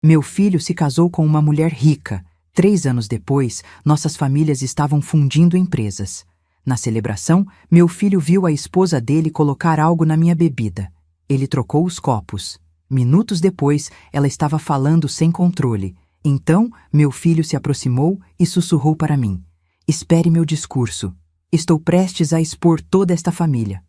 Meu filho se casou com uma mulher rica. 3 anos depois, nossas famílias estavam fundindo empresas. Na celebração, meu filho viu a esposa dele colocar algo na minha bebida. Ele trocou os copos. Minutos depois, ela estava falando sem controle. Então, meu filho se aproximou e sussurrou para mim: "Espere meu discurso. Estou prestes a expor toda esta família."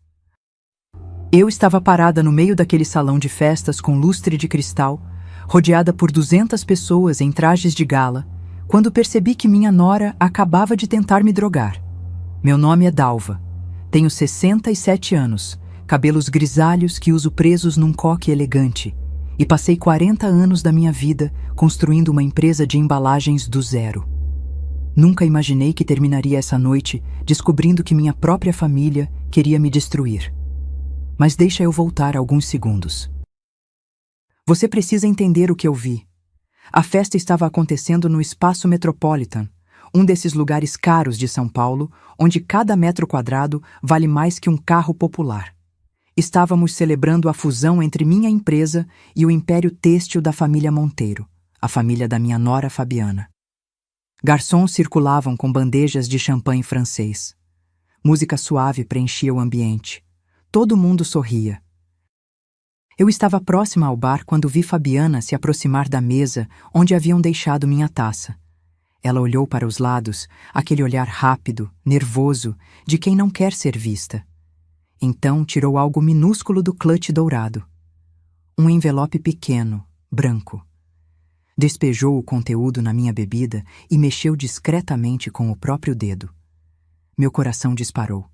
Eu estava parada no meio daquele salão de festas com lustre de cristal, rodeada por 200 pessoas em trajes de gala, quando percebi que minha nora acabava de tentar me drogar. Meu nome é Dalva. Tenho 67 anos, cabelos grisalhos que uso presos num coque elegante, e passei 40 anos da minha vida construindo uma empresa de embalagens do zero. Nunca imaginei que terminaria essa noite descobrindo que minha própria família queria me destruir. Mas deixa eu voltar alguns segundos. Você precisa entender o que eu vi. A festa estava acontecendo no Espaço Metropolitan, um desses lugares caros de São Paulo, onde cada metro quadrado vale mais que um carro popular. Estávamos celebrando a fusão entre minha empresa e o império têxtil da família Monteiro, a família da minha nora Fabiana. Garçons circulavam com bandejas de champanhe francês. Música suave preenchia o ambiente. Todo mundo sorria. Eu estava próxima ao bar quando vi Fabiana se aproximar da mesa onde haviam deixado minha taça. Ela olhou para os lados, aquele olhar rápido, nervoso, de quem não quer ser vista. Então tirou algo minúsculo do clutch dourado. Um envelope pequeno, branco. Despejou o conteúdo na minha bebida e mexeu discretamente com o próprio dedo. Meu coração disparou.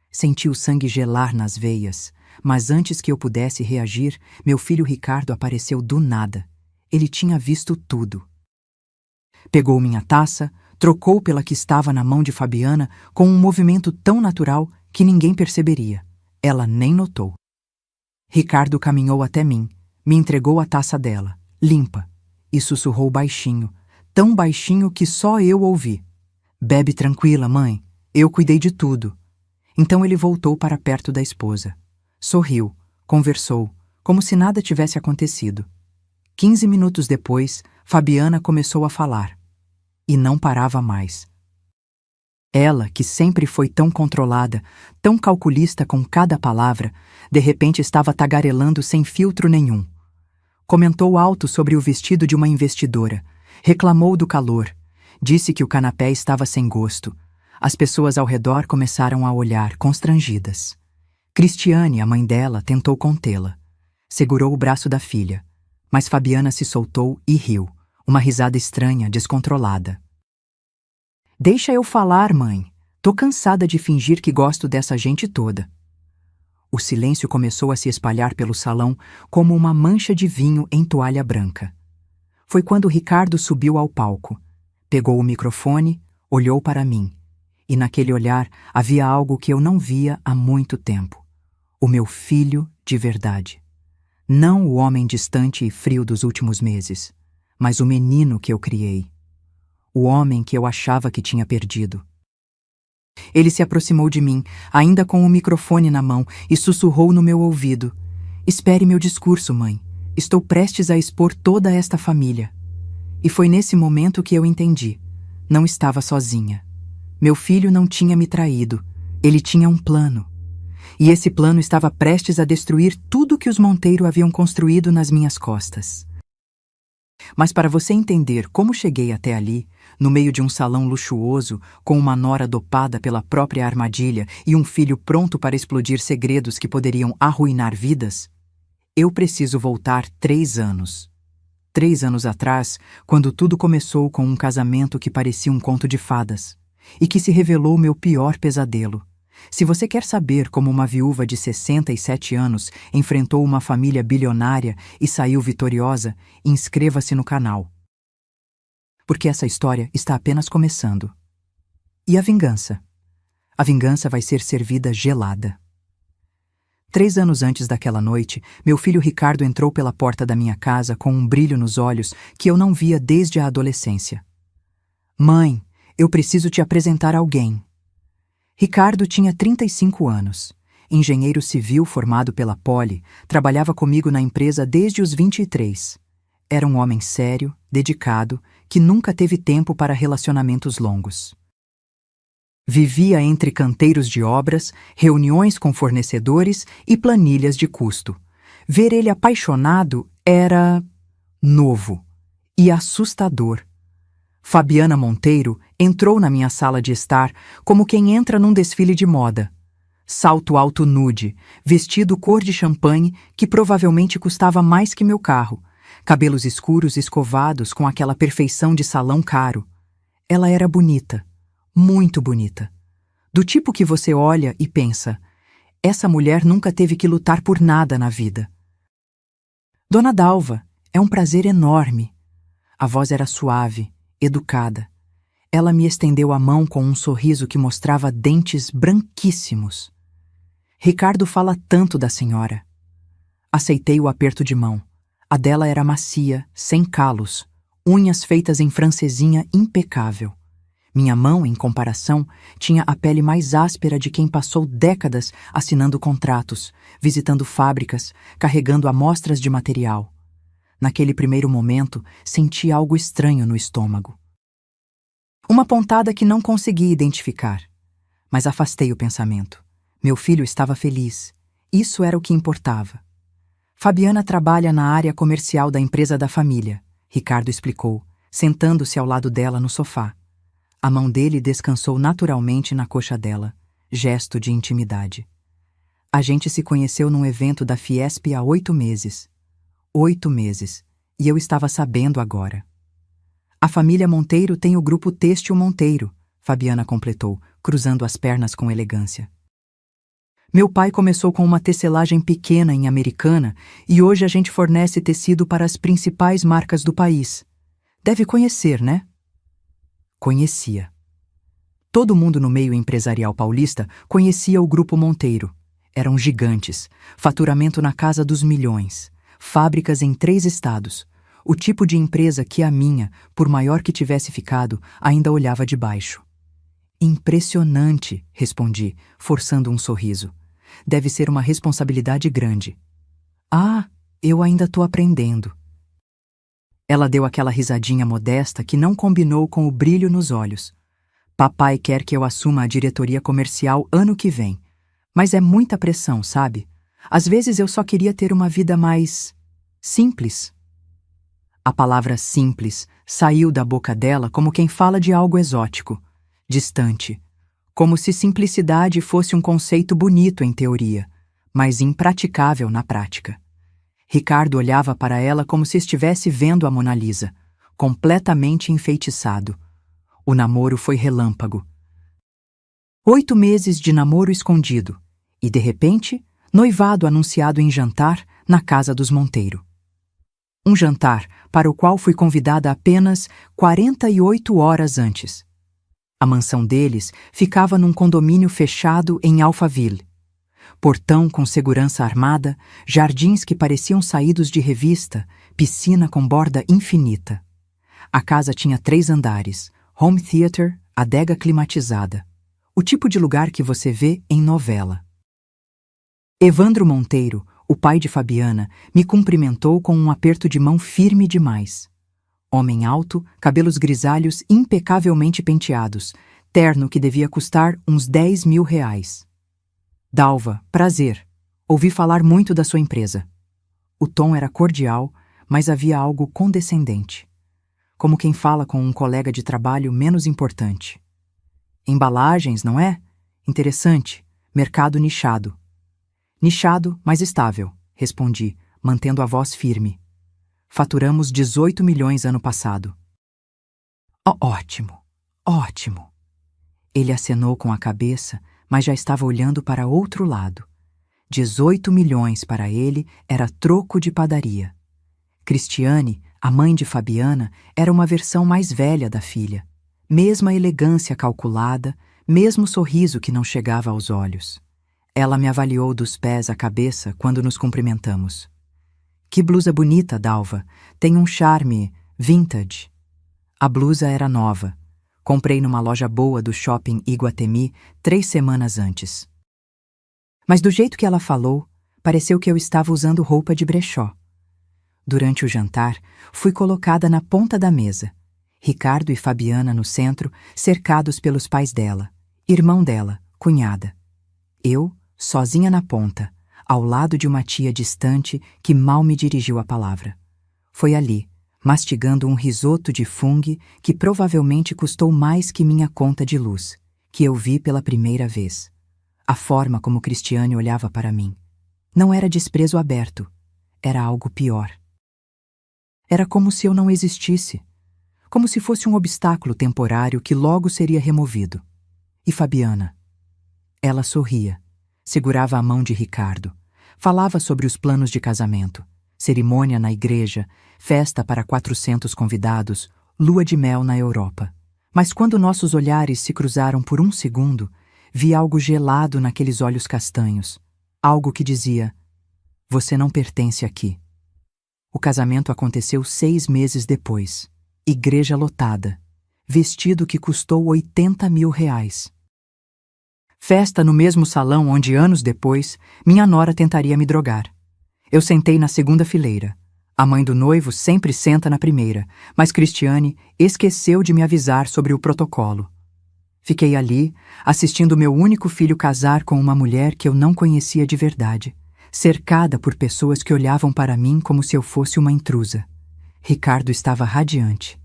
Senti o sangue gelar nas veias, mas antes que eu pudesse reagir, meu filho Ricardo apareceu do nada. Ele tinha visto tudo. Pegou minha taça, trocou pela que estava na mão de Fabiana com um movimento tão natural que ninguém perceberia. Ela nem notou. Ricardo caminhou até mim, me entregou a taça dela, limpa, e sussurrou baixinho, tão baixinho que só eu ouvi: "Bebe tranquila, mãe, eu cuidei de tudo." Então ele voltou para perto da esposa. Sorriu, conversou, como se nada tivesse acontecido. 15 minutos depois, Fabiana começou a falar. E não parava mais. Ela, que sempre foi tão controlada, tão calculista com cada palavra, de repente estava tagarelando sem filtro nenhum. Comentou alto sobre o vestido de uma investidora, reclamou do calor, disse que o canapé estava sem gosto. As pessoas ao redor começaram a olhar, constrangidas. Cristiane, a mãe dela, tentou contê-la. Segurou o braço da filha, mas Fabiana se soltou e riu, uma risada estranha, descontrolada. "Deixa eu falar, mãe. Tô cansada de fingir que gosto dessa gente toda." O silêncio começou a se espalhar pelo salão como uma mancha de vinho em toalha branca. Foi quando Ricardo subiu ao palco, pegou o microfone, olhou para mim. E naquele olhar havia algo que eu não via há muito tempo. O meu filho de verdade. Não o homem distante e frio dos últimos meses, mas o menino que eu criei. O homem que eu achava que tinha perdido. Ele se aproximou de mim, ainda com o microfone na mão, e sussurrou no meu ouvido: "Espere meu discurso, mãe. Estou prestes a expor toda esta família." E foi nesse momento que eu entendi. Não estava sozinha. Meu filho não tinha me traído. Ele tinha um plano. E esse plano estava prestes a destruir tudo que os Monteiro haviam construído nas minhas costas. Mas para você entender como cheguei até ali, no meio de um salão luxuoso, com uma nora dopada pela própria armadilha e um filho pronto para explodir segredos que poderiam arruinar vidas, eu preciso voltar 3 anos. 3 anos atrás, quando tudo começou com um casamento que parecia um conto de fadas, e que se revelou meu pior pesadelo. Se você quer saber como uma viúva de 67 anos enfrentou uma família bilionária e saiu vitoriosa, inscreva-se no canal. Porque essa história está apenas começando. E a vingança? A vingança vai ser servida gelada. 3 anos antes daquela noite, meu filho Ricardo entrou pela porta da minha casa com um brilho nos olhos que eu não via desde a adolescência. "Mãe, eu preciso te apresentar alguém." Ricardo tinha 35 anos. Engenheiro civil formado pela Poli, trabalhava comigo na empresa desde os 23. Era um homem sério, dedicado, que nunca teve tempo para relacionamentos longos. Vivia entre canteiros de obras, reuniões com fornecedores e planilhas de custo. Ver ele apaixonado era novo e assustador. Fabiana Monteiro entrou na minha sala de estar como quem entra num desfile de moda. Salto alto nude, vestido cor de champanhe que provavelmente custava mais que meu carro, cabelos escuros escovados com aquela perfeição de salão caro. Ela era bonita, muito bonita. Do tipo que você olha e pensa, essa mulher nunca teve que lutar por nada na vida. Dona Dalva, é um prazer enorme. A voz era suave, educada. Ela me estendeu a mão com um sorriso que mostrava dentes branquíssimos. Ricardo fala tanto da senhora. Aceitei o aperto de mão. A dela era macia, sem calos, unhas feitas em francesinha impecável. Minha mão, em comparação, tinha a pele mais áspera de quem passou décadas assinando contratos, visitando fábricas, carregando amostras de material. Naquele primeiro momento, senti algo estranho no estômago. Uma pontada que não consegui identificar, mas afastei o pensamento. Meu filho estava feliz. Isso era o que importava. Fabiana trabalha na área comercial da empresa da família, Ricardo explicou, sentando-se ao lado dela no sofá. A mão dele descansou naturalmente na coxa dela, gesto de intimidade. A gente se conheceu num evento da Fiesp há 8 meses. 8 meses, e eu estava sabendo agora. A família Monteiro tem o grupo Têxtil Monteiro, Fabiana completou, cruzando as pernas com elegância. Meu pai começou com uma tecelagem pequena em Americana e hoje a gente fornece tecido para as principais marcas do país. Deve conhecer, né? Conhecia. Todo mundo no meio empresarial paulista conhecia o Grupo Monteiro. Eram gigantes, faturamento na casa dos milhões, fábricas em 3 estados. O tipo de empresa que a minha, por maior que tivesse ficado, ainda olhava de baixo. Impressionante, respondi, forçando um sorriso. Deve ser uma responsabilidade grande. Ah, eu ainda estou aprendendo. Ela deu aquela risadinha modesta que não combinou com o brilho nos olhos. Papai quer que eu assuma a diretoria comercial ano que vem. Mas é muita pressão, sabe? Às vezes eu só queria ter uma vida mais simples. A palavra simples saiu da boca dela como quem fala de algo exótico, distante, como se simplicidade fosse um conceito bonito em teoria, mas impraticável na prática. Ricardo olhava para ela como se estivesse vendo a Mona Lisa, completamente enfeitiçado. O namoro foi relâmpago. 8 meses de namoro escondido, e, de repente, noivado anunciado em jantar na casa dos Monteiro. Um jantar para o qual fui convidada apenas 48 horas antes. A mansão deles ficava num condomínio fechado em Alphaville. Portão com segurança armada, jardins que pareciam saídos de revista, piscina com borda infinita. A casa tinha 3 andares, home theater, adega climatizada. O tipo de lugar que você vê em novela. Evandro Monteiro, o pai de Fabiana, me cumprimentou com um aperto de mão firme demais. Homem alto, cabelos grisalhos impecavelmente penteados, terno que devia custar uns 10 mil reais. Dalva, prazer. Ouvi falar muito da sua empresa. O tom era cordial, mas havia algo condescendente. Como quem fala com um colega de trabalho menos importante. Embalagens, não é? Interessante. Mercado nichado. Nichado, mas estável, respondi, mantendo a voz firme. Faturamos 18 milhões ano passado. Ótimo, ótimo. Ele acenou com a cabeça, mas já estava olhando para outro lado. 18 milhões para ele era troco de padaria. Cristiane, a mãe de Fabiana, era uma versão mais velha da filha. Mesma elegância calculada, mesmo sorriso que não chegava aos olhos. Ela me avaliou dos pés à cabeça quando nos cumprimentamos. Que blusa bonita, Dalva. Tem um charme vintage. A blusa era nova. Comprei numa loja boa do shopping Iguatemi 3 semanas antes. Mas do jeito que ela falou, pareceu que eu estava usando roupa de brechó. Durante o jantar, fui colocada na ponta da mesa. Ricardo e Fabiana no centro, cercados pelos pais dela, irmão dela, cunhada. Eu, sozinha na ponta, ao lado de uma tia distante que mal me dirigiu a palavra. Foi ali, mastigando um risoto de fungo que provavelmente custou mais que minha conta de luz, que eu vi pela primeira vez. A forma como Cristiane olhava para mim. Não era desprezo aberto, era algo pior. Era como se eu não existisse, como se fosse um obstáculo temporário que logo seria removido. E Fabiana? Ela sorria, segurava a mão de Ricardo, falava sobre os planos de casamento, cerimônia na igreja, festa para 400 convidados, lua de mel na Europa. Mas quando nossos olhares se cruzaram por um segundo, vi algo gelado naqueles olhos castanhos, algo que dizia: "Você não pertence aqui." O casamento aconteceu 6 meses depois. Igreja lotada. Vestido que custou R$ 80.000. Festa no mesmo salão onde, anos depois, minha nora tentaria me drogar. Eu sentei na segunda fileira. A mãe do noivo sempre senta na primeira, mas Cristiane esqueceu de me avisar sobre o protocolo. Fiquei ali, assistindo meu único filho casar com uma mulher que eu não conhecia de verdade, cercada por pessoas que olhavam para mim como se eu fosse uma intrusa. Ricardo estava radiante.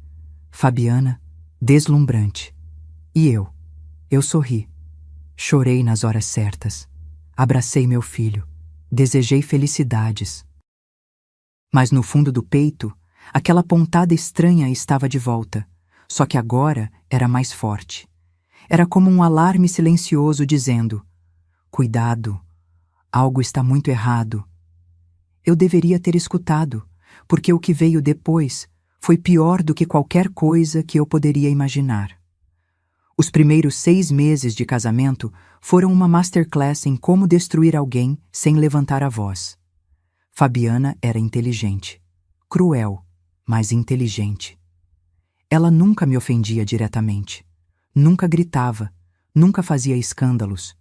Fabiana, deslumbrante. E eu sorri. Chorei nas horas certas. Abracei meu filho. Desejei felicidades. Mas no fundo do peito, aquela pontada estranha estava de volta, só que agora era mais forte. Era como um alarme silencioso dizendo: "Cuidado, algo está muito errado." Eu deveria ter escutado, porque o que veio depois foi pior do que qualquer coisa que eu poderia imaginar. Os primeiros 6 meses de casamento foram uma masterclass em como destruir alguém sem levantar a voz. Fabiana era inteligente. Cruel, mas inteligente. Ela nunca me ofendia diretamente. Nunca gritava. Nunca fazia escândalos.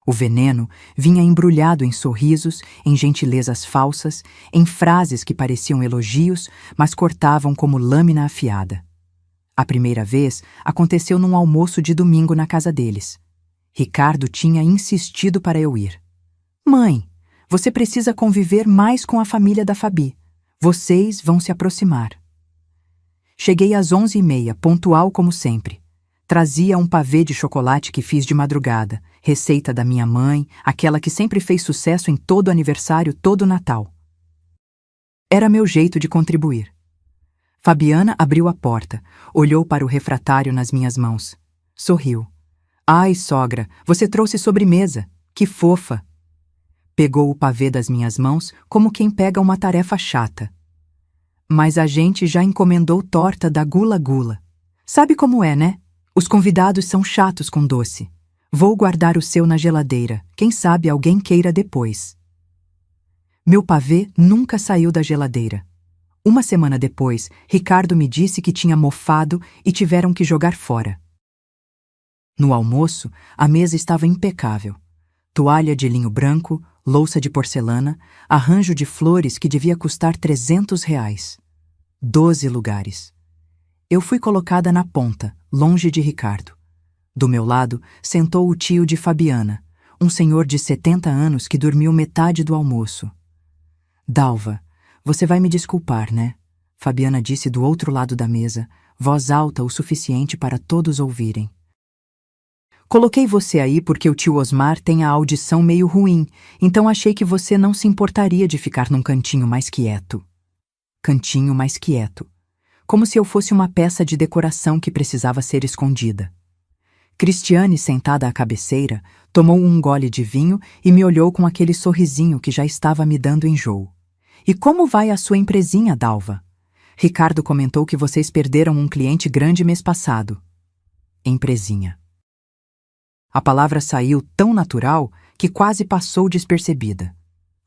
O veneno vinha embrulhado em sorrisos, em gentilezas falsas, em frases que pareciam elogios, mas cortavam como lâmina afiada. A primeira vez aconteceu num almoço de domingo na casa deles. Ricardo tinha insistido para eu ir. "Mãe, você precisa conviver mais com a família da Fabi. Vocês vão se aproximar." Cheguei às 11h30, pontual como sempre. Trazia um pavê de chocolate que fiz de madrugada, receita da minha mãe, aquela que sempre fez sucesso em todo aniversário, todo Natal. Era meu jeito de contribuir. Fabiana abriu a porta, olhou para o refratário nas minhas mãos. Sorriu. "Ai, sogra, você trouxe sobremesa. Que fofa." Pegou o pavê das minhas mãos como quem pega uma tarefa chata. "Mas a gente já encomendou torta da Gula Gula. Sabe como é, né? Os convidados são chatos com doce. Vou guardar o seu na geladeira. Quem sabe alguém queira depois." Meu pavê nunca saiu da geladeira. Uma semana depois, Ricardo me disse que tinha mofado e tiveram que jogar fora. No almoço, a mesa estava impecável. Toalha de linho branco, louça de porcelana, arranjo de flores que devia custar R$ 300. 12 lugares. Eu fui colocada na ponta, longe de Ricardo. Do meu lado, sentou o tio de Fabiana, um senhor de 70 anos que dormiu metade do almoço. "Dalva, você vai me desculpar, né?" Fabiana disse do outro lado da mesa, voz alta o suficiente para todos ouvirem. "Coloquei você aí porque o tio Osmar tem a audição meio ruim, então achei que você não se importaria de ficar num cantinho mais quieto." Cantinho mais quieto. Como se eu fosse uma peça de decoração que precisava ser escondida. Cristiane, sentada à cabeceira, tomou um gole de vinho e me olhou com aquele sorrisinho que já estava me dando enjoo. "E como vai a sua empresinha, Dalva? Ricardo comentou que vocês perderam um cliente grande mês passado." Empresinha. A palavra saiu tão natural que quase passou despercebida.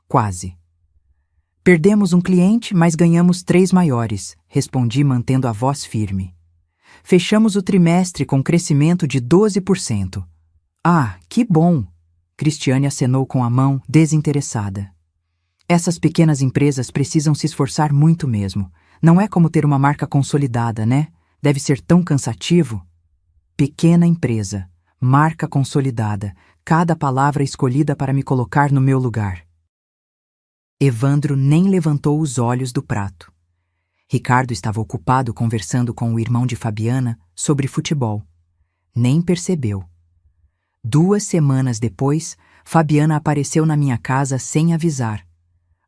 Quase. "Perdemos um cliente, mas ganhamos 3 maiores", respondi mantendo a voz firme. "Fechamos o trimestre com crescimento de 12%. "Ah, que bom!" Cristiane acenou com a mão, desinteressada. Essas pequenas empresas precisam se esforçar muito mesmo. Não é como ter uma marca consolidada, né? Deve ser tão cansativo. Pequena empresa, marca consolidada, cada palavra escolhida para me colocar no meu lugar. Evandro nem levantou os olhos do prato. Ricardo estava ocupado conversando com o irmão de Fabiana sobre futebol. Nem percebeu. 2 semanas depois, Fabiana apareceu na minha casa sem avisar.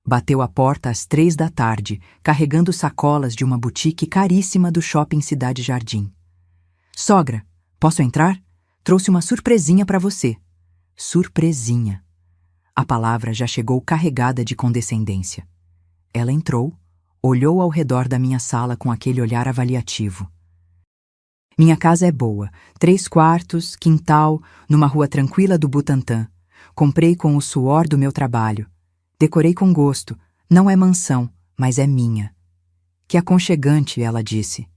Bateu a porta às 3 da tarde, carregando sacolas de uma boutique caríssima do shopping Cidade Jardim. Sogra, posso entrar? Trouxe uma surpresinha para você. Surpresinha. A palavra já chegou carregada de condescendência. Ela entrou, olhou ao redor da minha sala com aquele olhar avaliativo. Minha casa é boa, 3 quartos, quintal, numa rua tranquila do Butantã. Comprei com o suor do meu trabalho. Decorei com gosto. Não é mansão, mas é minha. Que aconchegante, ela disse.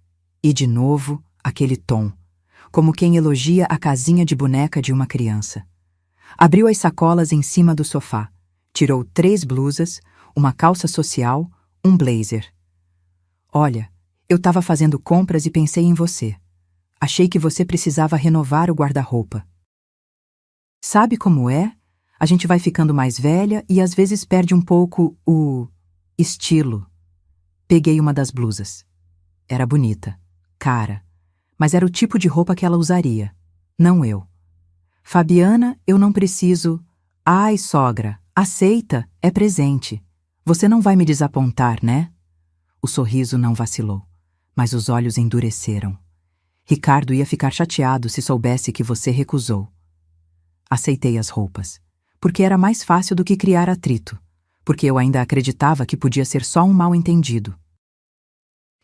E de novo, aquele tom, como quem elogia a casinha de boneca de uma criança. Abriu as sacolas em cima do sofá. Tirou 3 blusas, uma calça social, um blazer. Olha, eu estava fazendo compras e pensei em você. Achei que você precisava renovar o guarda-roupa. Sabe como é? A gente vai ficando mais velha e às vezes perde um pouco o estilo. Peguei uma das blusas. Era bonita, cara, mas era o tipo de roupa que ela usaria, não eu. Fabiana, eu não preciso. Ai, sogra, aceita, é presente. Você não vai me desapontar, né? O sorriso não vacilou, mas os olhos endureceram. Ricardo ia ficar chateado se soubesse que você recusou. Aceitei as roupas, porque era mais fácil do que criar atrito, porque eu ainda acreditava que podia ser só um mal-entendido.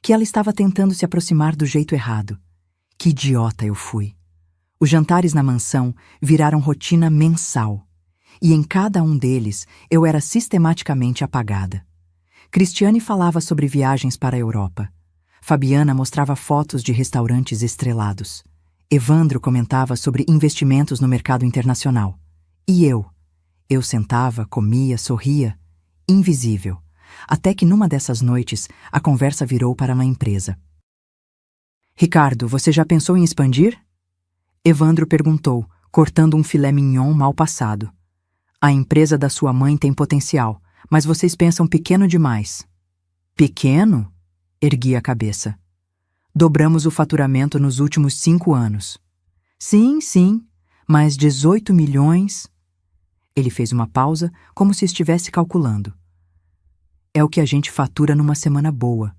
Que ela estava tentando se aproximar do jeito errado. Que idiota eu fui. Os jantares na mansão viraram rotina mensal, e em cada um deles eu era sistematicamente apagada. Cristiane falava sobre viagens para a Europa. Fabiana mostrava fotos de restaurantes estrelados. Evandro comentava sobre investimentos no mercado internacional. E eu sentava, comia, sorria, invisível, até que numa dessas noites a conversa virou para uma empresa. Ricardo, você já pensou em expandir? Evandro perguntou, cortando um filé mignon mal passado. A empresa da sua mãe tem potencial, mas vocês pensam pequeno demais. Pequeno? Ergui a cabeça. Dobramos o faturamento nos últimos 5 anos. Sim, mas 18 milhões... Ele fez uma pausa, como se estivesse calculando. É o que a gente fatura numa semana boa.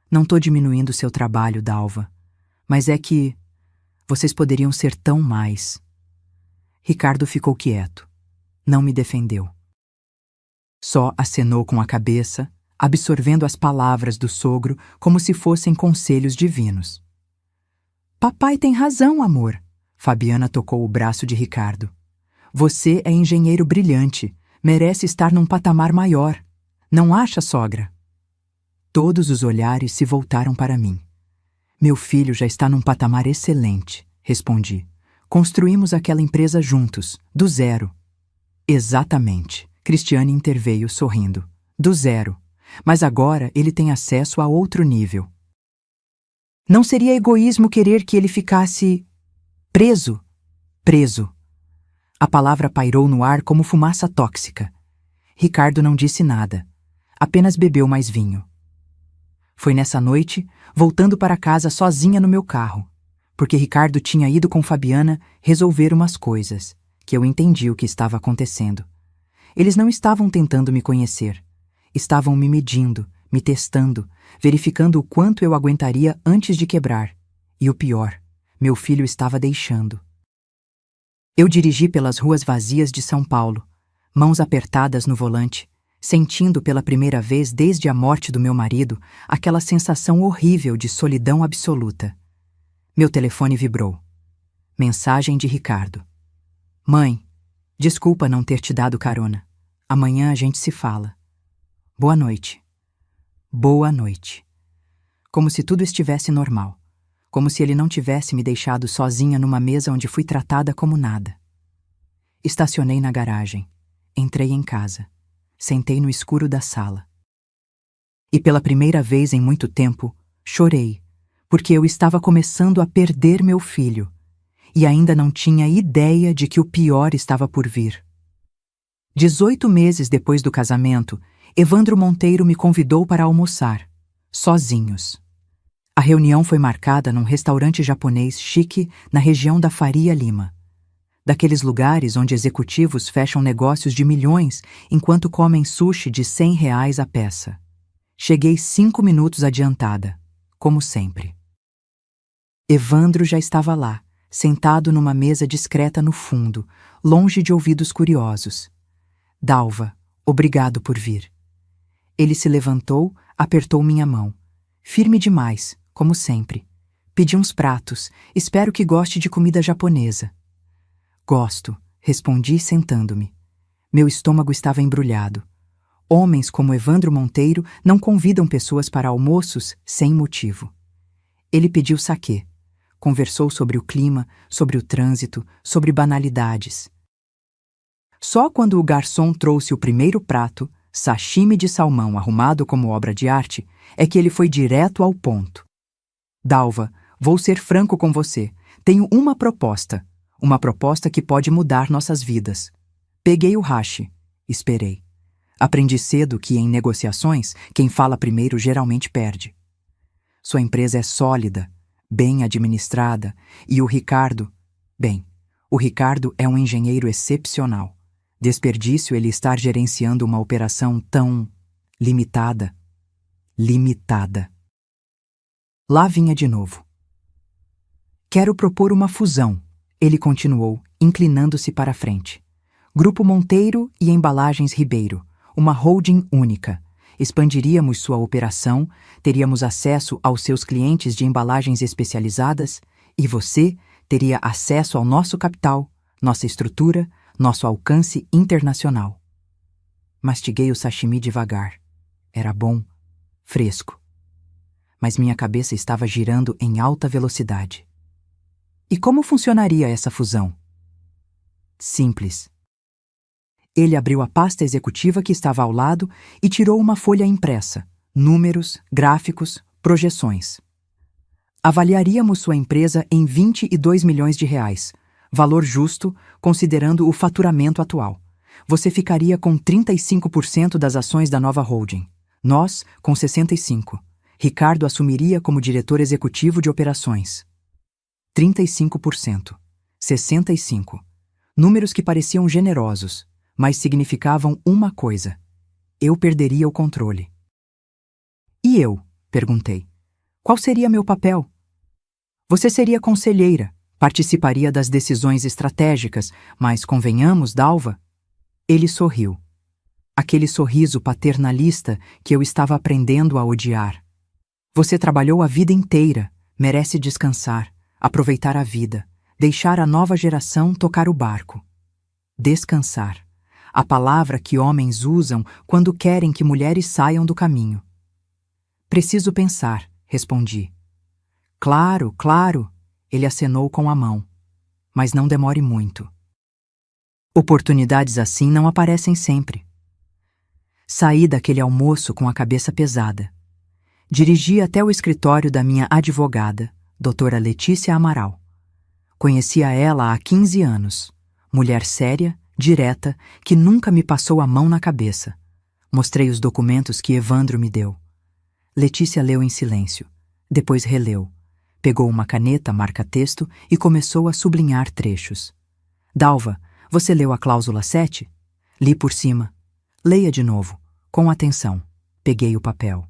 Não tô diminuindo seu trabalho, Dalva. Mas é que... vocês poderiam ser tão mais. Ricardo ficou quieto. Não me defendeu. Só acenou com a cabeça, absorvendo as palavras do sogro como se fossem conselhos divinos. Papai tem razão, amor. Fabiana tocou o braço de Ricardo. Você é engenheiro brilhante, merece estar num patamar maior. Não acha, sogra? Todos os olhares se voltaram para mim. Meu filho já está num patamar excelente, respondi. Construímos aquela empresa juntos, do zero. Exatamente, Cristiane interveio sorrindo. Do zero. Mas agora ele tem acesso a outro nível. Não seria egoísmo querer que ele ficasse... preso? Preso. A palavra pairou no ar como fumaça tóxica. Ricardo não disse nada. Apenas bebeu mais vinho. Foi nessa noite, voltando para casa sozinha no meu carro, porque Ricardo tinha ido com Fabiana resolver umas coisas, que eu entendi o que estava acontecendo. Eles não estavam tentando me conhecer. Estavam me medindo, me testando, verificando o quanto eu aguentaria antes de quebrar. E o pior, meu filho estava deixando. Eu dirigi pelas ruas vazias de São Paulo, mãos apertadas no volante, sentindo pela primeira vez desde a morte do meu marido aquela sensação horrível de solidão absoluta. Meu telefone vibrou. Mensagem de Ricardo. Mãe, desculpa não ter te dado carona. Amanhã a gente se fala. Boa noite. Boa noite. Como se tudo estivesse normal. Como se ele não tivesse me deixado sozinha numa mesa onde fui tratada como nada. Estacionei na garagem. Entrei em casa. Sentei no escuro da sala. E pela primeira vez em muito tempo, chorei, porque eu estava começando a perder meu filho, e ainda não tinha ideia de que o pior estava por vir. 18 meses depois do casamento, Evandro Monteiro me convidou para almoçar, sozinhos. A reunião foi marcada num restaurante japonês chique na região da Faria Lima. Daqueles lugares onde executivos fecham negócios de milhões enquanto comem sushi de R$ 100 a peça. Cheguei 5 minutos adiantada, como sempre. Evandro já estava lá, sentado numa mesa discreta no fundo, longe de ouvidos curiosos. Dalva, obrigado por vir. Ele se levantou, apertou minha mão. Firme demais, como sempre. Pedi uns pratos, espero que goste de comida japonesa. Gosto, respondi sentando-me. Meu estômago estava embrulhado. Homens como Evandro Monteiro não convidam pessoas para almoços sem motivo. Ele pediu saquê. Conversou sobre o clima, sobre o trânsito, sobre banalidades. Só quando o garçom trouxe o primeiro prato, sashimi de salmão arrumado como obra de arte, é que ele foi direto ao ponto. Dalva, vou ser franco com você. Tenho uma proposta que pode mudar nossas vidas. Peguei o hashi. Esperei. Aprendi cedo que, em negociações, quem fala primeiro geralmente perde. Sua empresa é sólida, bem administrada, e o Ricardo é um engenheiro excepcional. Desperdício ele estar gerenciando uma operação tão limitada. Lá vinha de novo. Quero propor uma fusão, ele continuou, inclinando-se para a frente. Grupo Monteiro e Embalagens Ribeiro, uma holding única. Expandiríamos sua operação, teríamos acesso aos seus clientes de embalagens especializadas e você teria acesso ao nosso capital, nossa estrutura, nosso alcance internacional. Mastiguei o sashimi devagar. Era bom, fresco. Mas minha cabeça estava girando em alta velocidade. E como funcionaria essa fusão? Simples. Ele abriu a pasta executiva que estava ao lado e tirou uma folha impressa, números, gráficos, projeções. Avaliaríamos sua empresa em R$ 22 milhões, valor justo considerando o faturamento atual. Você ficaria com 35% das ações da nova holding. Nós, com 65%. Ricardo assumiria como diretor executivo de operações. 35%. 65%. Números que pareciam generosos, mas significavam uma coisa. Eu perderia o controle. E eu? Perguntei. Qual seria meu papel? Você seria conselheira, participaria das decisões estratégicas, mas convenhamos, Dalva? Ele sorriu. Aquele sorriso paternalista que eu estava aprendendo a odiar. Você trabalhou a vida inteira, merece descansar, aproveitar a vida, deixar a nova geração tocar o barco. Descansar. A palavra que homens usam quando querem que mulheres saiam do caminho. Preciso pensar, respondi. Claro, claro, ele acenou com a mão. Mas não demore muito. Oportunidades assim não aparecem sempre. Saí daquele almoço com a cabeça pesada. Dirigi até o escritório da minha advogada, doutora Letícia Amaral. Conhecia ela há 15 anos. Mulher séria, direta, que nunca me passou a mão na cabeça. Mostrei os documentos que Evandro me deu. Letícia leu em silêncio. Depois releu. Pegou uma caneta marca-texto e começou a sublinhar trechos. Dalva, você leu a cláusula 7? Li por cima. Leia de novo, com atenção. Peguei o papel.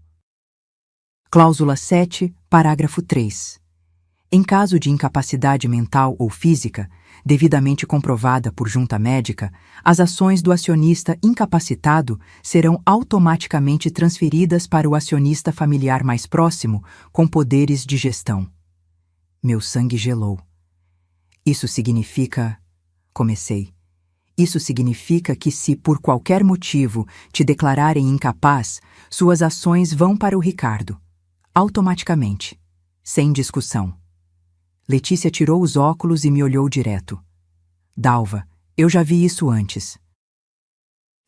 Cláusula 7, parágrafo 3. Em caso de incapacidade mental ou física, devidamente comprovada por junta médica, as ações do acionista incapacitado serão automaticamente transferidas para o acionista familiar mais próximo com poderes de gestão. Meu sangue gelou. Isso significa... Comecei. Isso significa que se por qualquer motivo te declararem incapaz, suas ações vão para o Ricardo. Automaticamente. Sem discussão. Letícia tirou os óculos e me olhou direto. Dalva, eu já vi isso antes.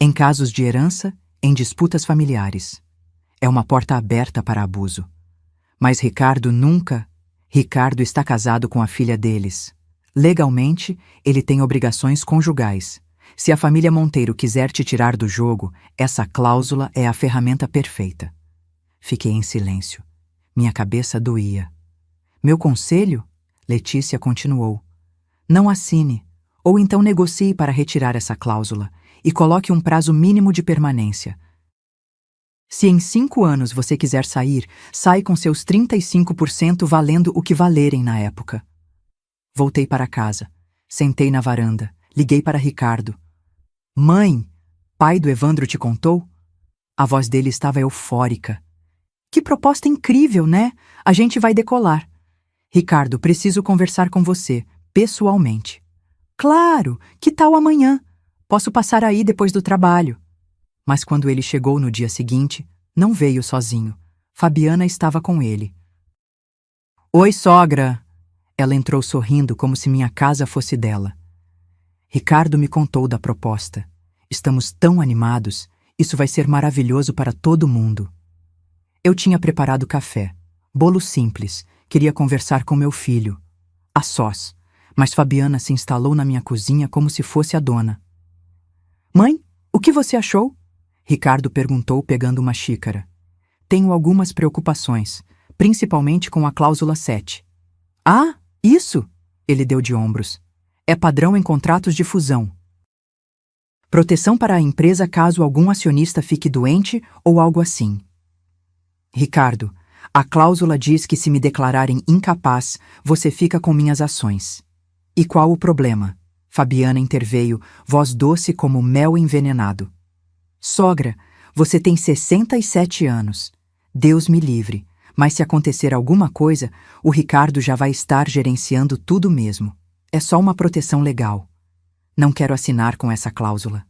Em casos de herança, em disputas familiares. É uma porta aberta para abuso. Mas Ricardo está casado com a filha deles. Legalmente, ele tem obrigações conjugais. Se a família Monteiro quiser te tirar do jogo, essa cláusula é a ferramenta perfeita. Fiquei em silêncio. Minha cabeça doía. Meu conselho? Letícia continuou. Não assine, ou então negocie para retirar essa cláusula e coloque um prazo mínimo de permanência. Se em 5 anos você quiser sair, sai com seus 35% valendo o que valerem na época. Voltei para casa. Sentei na varanda. Liguei para Ricardo. Mãe, pai do Evandro te contou? A voz dele estava eufórica. Que proposta incrível, né? A gente vai decolar. Ricardo, preciso conversar com você, pessoalmente. Claro, que tal amanhã? Posso passar aí depois do trabalho. Mas quando ele chegou no dia seguinte, não veio sozinho. Fabiana estava com ele. Oi, sogra! Ela entrou sorrindo como se minha casa fosse dela. Ricardo me contou da proposta. Estamos tão animados, isso vai ser maravilhoso para todo mundo. Eu tinha preparado café, bolo simples, queria conversar com meu filho, a sós, mas Fabiana se instalou na minha cozinha como se fosse a dona. Mãe, o que você achou? Ricardo perguntou pegando uma xícara. Tenho algumas preocupações, principalmente com a cláusula 7. Ah, isso? Ele deu de ombros. É padrão em contratos de fusão. Proteção para a empresa caso algum acionista fique doente ou algo assim. Ricardo, a cláusula diz que se me declararem incapaz, você fica com minhas ações. E qual o problema? Fabiana interveio, voz doce como mel envenenado. Sogra, você tem 67 anos. Deus me livre, mas se acontecer alguma coisa, o Ricardo já vai estar gerenciando tudo mesmo. É só uma proteção legal. Não quero assinar com essa cláusula.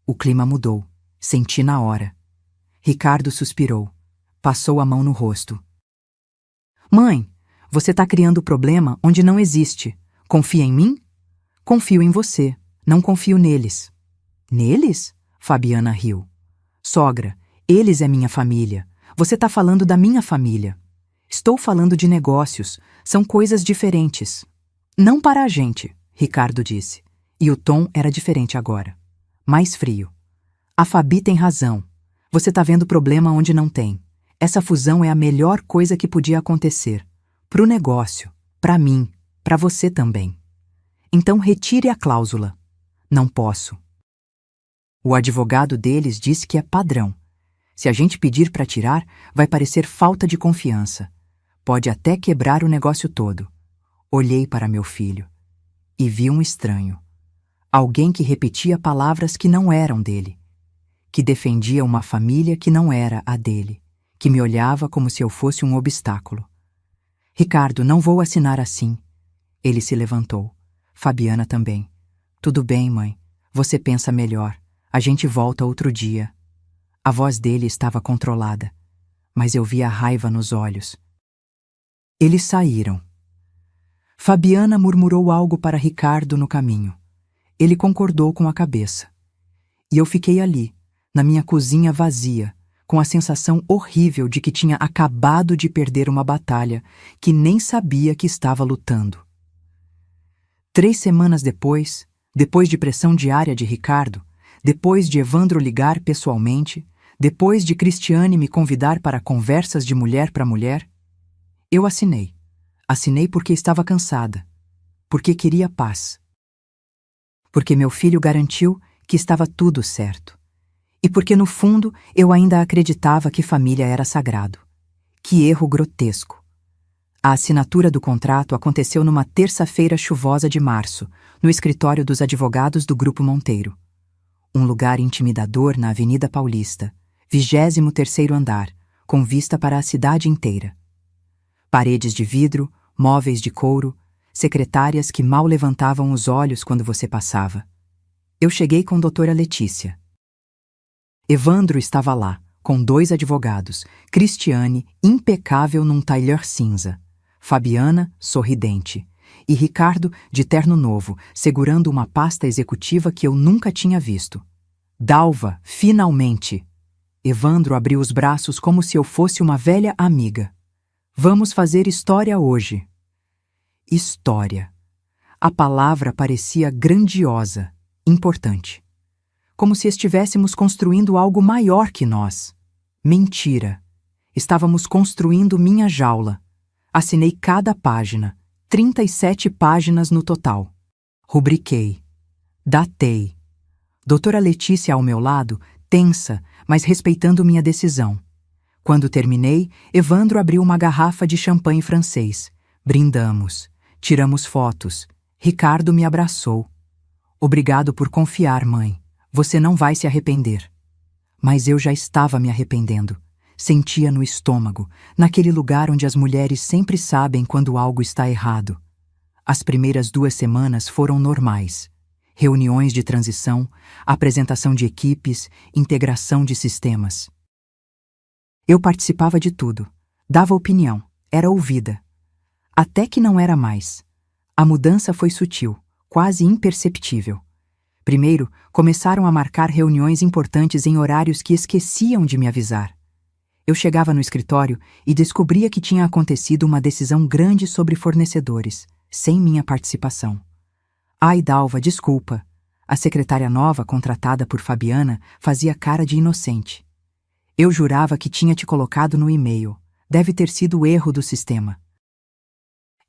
O clima mudou. Senti na hora. Ricardo suspirou. Passou a mão no rosto. Mãe, você está criando problema onde não existe. Confia em mim? Confio em você. Não confio neles. Neles? Fabiana riu. Sogra, eles é minha família. Você está falando da minha família. Estou falando de negócios. São coisas diferentes. Não para a gente, Ricardo disse. E o tom era diferente agora. Mais frio. A Fabi tem razão. Você está vendo problema onde não tem. Essa fusão é a melhor coisa que podia acontecer. Pro negócio, para mim, para você também. Então retire a cláusula. Não posso. O advogado deles disse que é padrão. Se a gente pedir para tirar, vai parecer falta de confiança. Pode até quebrar o negócio todo. Olhei para meu filho e vi um estranho. Alguém que repetia palavras que não eram dele. Que defendia uma família que não era a dele. Que me olhava como se eu fosse um obstáculo. Ricardo, não vou assinar assim. Ele se levantou. Fabiana também. Tudo bem, mãe. Você pensa melhor. A gente volta outro dia. A voz dele estava controlada, mas eu via a raiva nos olhos. Eles saíram. Fabiana murmurou algo para Ricardo no caminho. Ele concordou com a cabeça. E eu fiquei ali, na minha cozinha vazia, com a sensação horrível de que tinha acabado de perder uma batalha que nem sabia que estava lutando. 3 semanas depois de pressão diária de Ricardo, depois de Evandro ligar pessoalmente, depois de Cristiane me convidar para conversas de mulher para mulher, eu assinei. Assinei porque estava cansada, porque queria paz. Porque meu filho garantiu que estava tudo certo. E porque, no fundo, eu ainda acreditava que família era sagrado. Que erro grotesco. A assinatura do contrato aconteceu numa terça-feira chuvosa de março, no escritório dos advogados do Grupo Monteiro. Um lugar intimidador na Avenida Paulista, 23º andar, com vista para a cidade inteira. Paredes de vidro, móveis de couro, secretárias que mal levantavam os olhos quando você passava. Eu cheguei com doutora Letícia. Evandro estava lá, com 2 advogados, Cristiane, impecável num tailleur cinza, Fabiana, sorridente, e Ricardo, de terno novo, segurando uma pasta executiva que eu nunca tinha visto. Dalva, finalmente! Evandro abriu os braços como se eu fosse uma velha amiga. Vamos fazer história hoje. História. A palavra parecia grandiosa, importante. Como se estivéssemos construindo algo maior que nós. Mentira. Estávamos construindo minha jaula. Assinei cada página, 37 páginas no total. Rubriquei. Datei. Doutora Letícia ao meu lado, tensa, mas respeitando minha decisão. Quando terminei, Evandro abriu uma garrafa de champanhe francês. Brindamos. Tiramos fotos. Ricardo me abraçou. Obrigado por confiar, mãe. Você não vai se arrepender. Mas eu já estava me arrependendo. Sentia no estômago, naquele lugar onde as mulheres sempre sabem quando algo está errado. As primeiras 2 semanas foram normais. Reuniões de transição, apresentação de equipes, integração de sistemas. Eu participava de tudo, dava opinião, era ouvida. Até que não era mais. A mudança foi sutil, quase imperceptível. Primeiro, começaram a marcar reuniões importantes em horários que esqueciam de me avisar. Eu chegava no escritório e descobria que tinha acontecido uma decisão grande sobre fornecedores, sem minha participação. Ai, Dalva, desculpa. A secretária nova, contratada por Fabiana, fazia cara de inocente. Eu jurava que tinha te colocado no e-mail. Deve ter sido erro do sistema.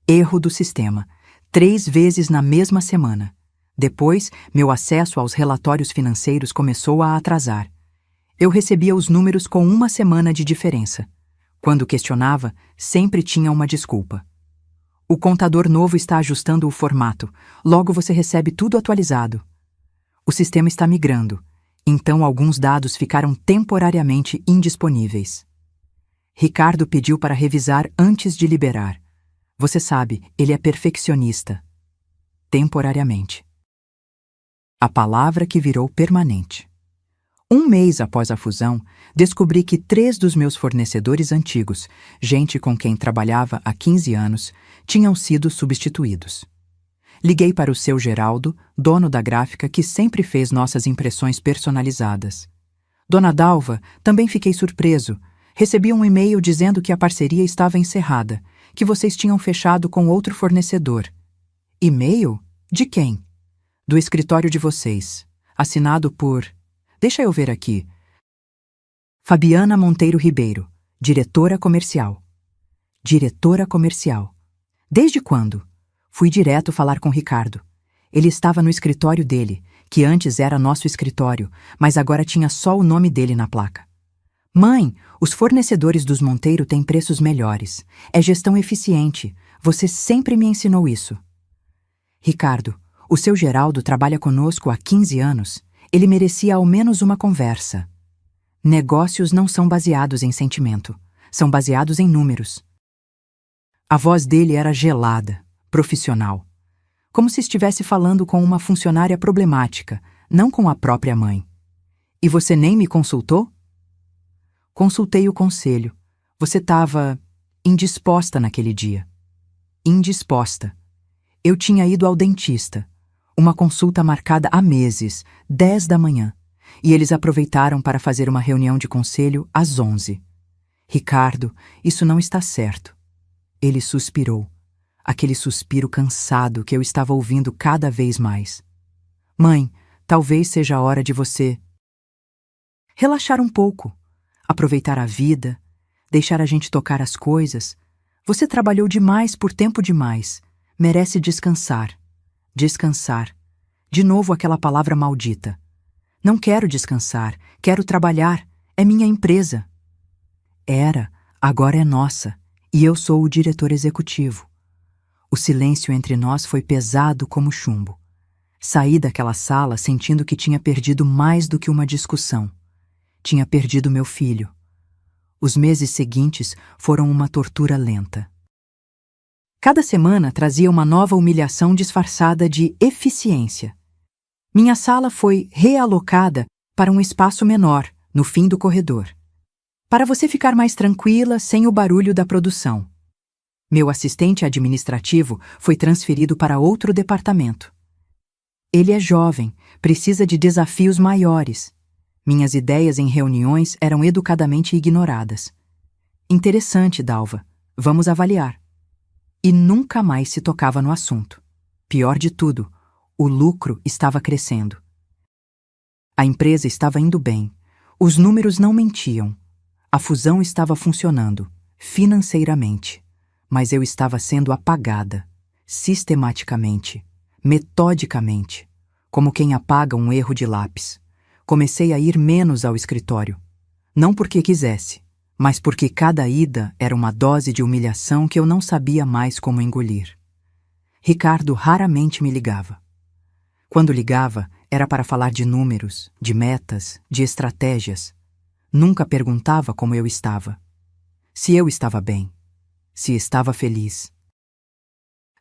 Erro do sistema. 3 vezes na mesma semana. Depois, meu acesso aos relatórios financeiros começou a atrasar. Eu recebia os números com 1 semana de diferença. Quando questionava, sempre tinha uma desculpa. O contador novo está ajustando o formato. Logo você recebe tudo atualizado. O sistema está migrando. Então alguns dados ficaram temporariamente indisponíveis. Ricardo pediu para revisar antes de liberar. Você sabe, ele é perfeccionista. Temporariamente. A palavra que virou permanente. 1 mês após a fusão, descobri que 3 dos meus fornecedores antigos, gente com quem trabalhava há 15 anos, tinham sido substituídos. Liguei para o seu Geraldo, dono da gráfica que sempre fez nossas impressões personalizadas. Dona Dalva, também fiquei surpreso. Recebi um e-mail dizendo que a parceria estava encerrada, que vocês tinham fechado com outro fornecedor. E-mail? De quem? Do escritório de vocês. Assinado por... Deixa eu ver aqui. Fabiana Monteiro Ribeiro, diretora comercial. Diretora comercial. Desde quando? Fui direto falar com Ricardo. Ele estava no escritório dele, que antes era nosso escritório, mas agora tinha só o nome dele na placa. Mãe, os fornecedores dos Monteiro têm preços melhores. É gestão eficiente. Você sempre me ensinou isso. Ricardo, o seu Geraldo trabalha conosco há 15 anos. Ele merecia ao menos uma conversa. Negócios não são baseados em sentimento. São baseados em números. A voz dele era gelada, profissional. Como se estivesse falando com uma funcionária problemática, não com a própria mãe. E você nem me consultou? Consultei o conselho. Você estava indisposta naquele dia. Indisposta. Eu tinha ido ao dentista. Uma consulta marcada há meses, 10 da manhã, e eles aproveitaram para fazer uma reunião de conselho às 11. Ricardo, isso não está certo. Ele suspirou, aquele suspiro cansado que eu estava ouvindo cada vez mais. Mãe, talvez seja a hora de você relaxar um pouco, aproveitar a vida, deixar a gente tocar as coisas. Você trabalhou demais por tempo demais, merece descansar. Descansar. De novo aquela palavra maldita. Não quero descansar, quero trabalhar. É minha empresa. Era, agora é nossa, e eu sou o diretor executivo. O silêncio entre nós foi pesado como chumbo. Saí daquela sala sentindo que tinha perdido mais do que uma discussão. Tinha perdido meu filho. Os meses seguintes foram uma tortura lenta. Cada semana trazia uma nova humilhação disfarçada de eficiência. Minha sala foi realocada para um espaço menor, no fim do corredor. Para você ficar mais tranquila, sem o barulho da produção. Meu assistente administrativo foi transferido para outro departamento. Ele é jovem, precisa de desafios maiores. Minhas ideias em reuniões eram educadamente ignoradas. Interessante, Dalva. Vamos avaliar. E nunca mais se tocava no assunto. Pior de tudo, o lucro estava crescendo. A empresa estava indo bem. Os números não mentiam. A fusão estava funcionando, financeiramente. Mas eu estava sendo apagada, sistematicamente, metodicamente, como quem apaga um erro de lápis. Comecei a ir menos ao escritório. Não porque quisesse, mas porque cada ida era uma dose de humilhação que eu não sabia mais como engolir. Ricardo raramente me ligava. Quando ligava, era para falar de números, de metas, de estratégias. Nunca perguntava como eu estava. Se eu estava bem. Se estava feliz.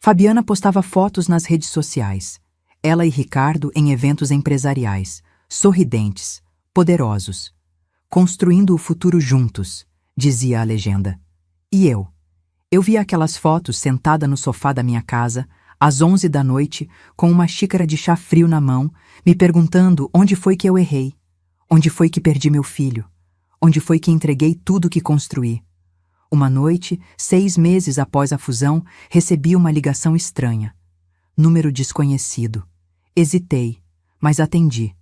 Fabiana postava fotos nas redes sociais. Ela e Ricardo em eventos empresariais, sorridentes, poderosos. Construindo o futuro juntos, dizia a legenda. E eu? Eu via aquelas fotos sentada no sofá da minha casa, às 11 da noite, com uma xícara de chá frio na mão, me perguntando onde foi que eu errei, onde foi que perdi meu filho, onde foi que entreguei tudo que construí. Uma noite, 6 meses após a fusão, recebi uma ligação estranha. Número desconhecido. Hesitei, mas atendi.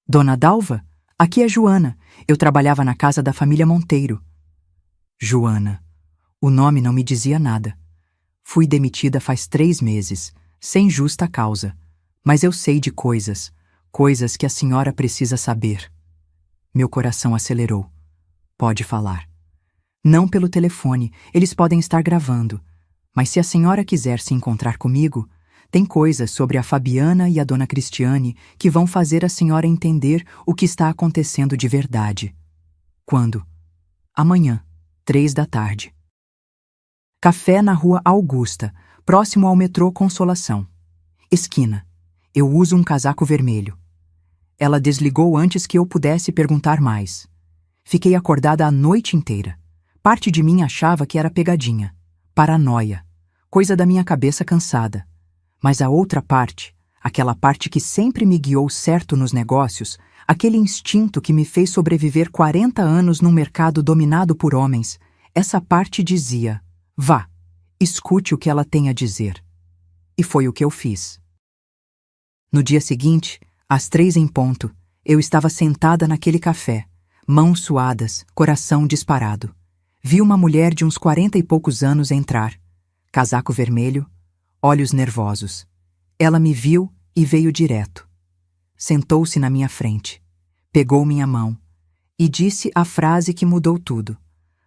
Dona Dalva? Aqui é Joana. Eu trabalhava na casa da família Monteiro. Joana. O nome não me dizia nada. Fui demitida faz 3 meses, sem justa causa. Mas eu sei de coisas que a senhora precisa saber. Meu coração acelerou. Pode falar. Não pelo telefone, eles podem estar gravando. Mas se a senhora quiser se encontrar comigo, tem coisas sobre a Fabiana e a dona Cristiane que vão fazer a senhora entender o que está acontecendo de verdade. Quando? Amanhã, 3 da tarde. Café na Rua Augusta, próximo ao metrô Consolação. Esquina. Eu uso um casaco vermelho. Ela desligou antes que eu pudesse perguntar mais. Fiquei acordada a noite inteira. Parte de mim achava que era pegadinha, paranoia, coisa da minha cabeça cansada. Mas a outra parte, aquela parte que sempre me guiou certo nos negócios, aquele instinto que me fez sobreviver 40 anos num mercado dominado por homens, essa parte dizia: vá, escute o que ela tem a dizer. E foi o que eu fiz. No dia seguinte, às 3 em ponto, eu estava sentada naquele café, mãos suadas, coração disparado. Vi uma mulher de uns 40 e poucos anos entrar, casaco vermelho, olhos nervosos. Ela me viu e veio direto. Sentou-se na minha frente, pegou minha mão e disse a frase que mudou tudo.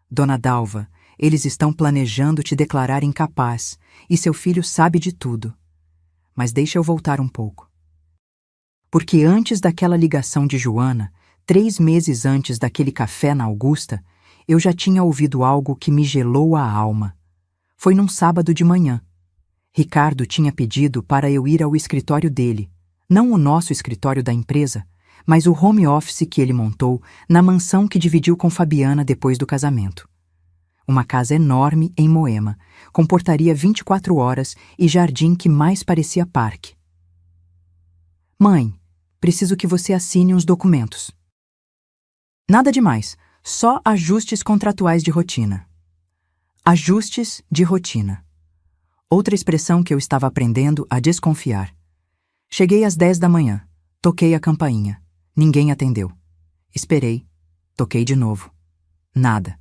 Dona Dalva, eles estão planejando te declarar incapaz e seu filho sabe de tudo. Mas deixa eu voltar um pouco. Porque antes daquela ligação de Joana, 3 meses antes daquele café na Augusta, eu já tinha ouvido algo que me gelou a alma. Foi num sábado de manhã. Ricardo tinha pedido para eu ir ao escritório dele, não o nosso escritório da empresa, mas o home office que ele montou na mansão que dividiu com Fabiana depois do casamento. Uma casa enorme em Moema, com portaria 24 horas e jardim que mais parecia parque. Mãe, preciso que você assine uns documentos. Nada demais, só ajustes contratuais de rotina. Ajustes de rotina. Outra expressão que eu estava aprendendo a desconfiar. Cheguei às 10 da manhã. Toquei a campainha. Ninguém atendeu. Esperei. Toquei de novo. Nada.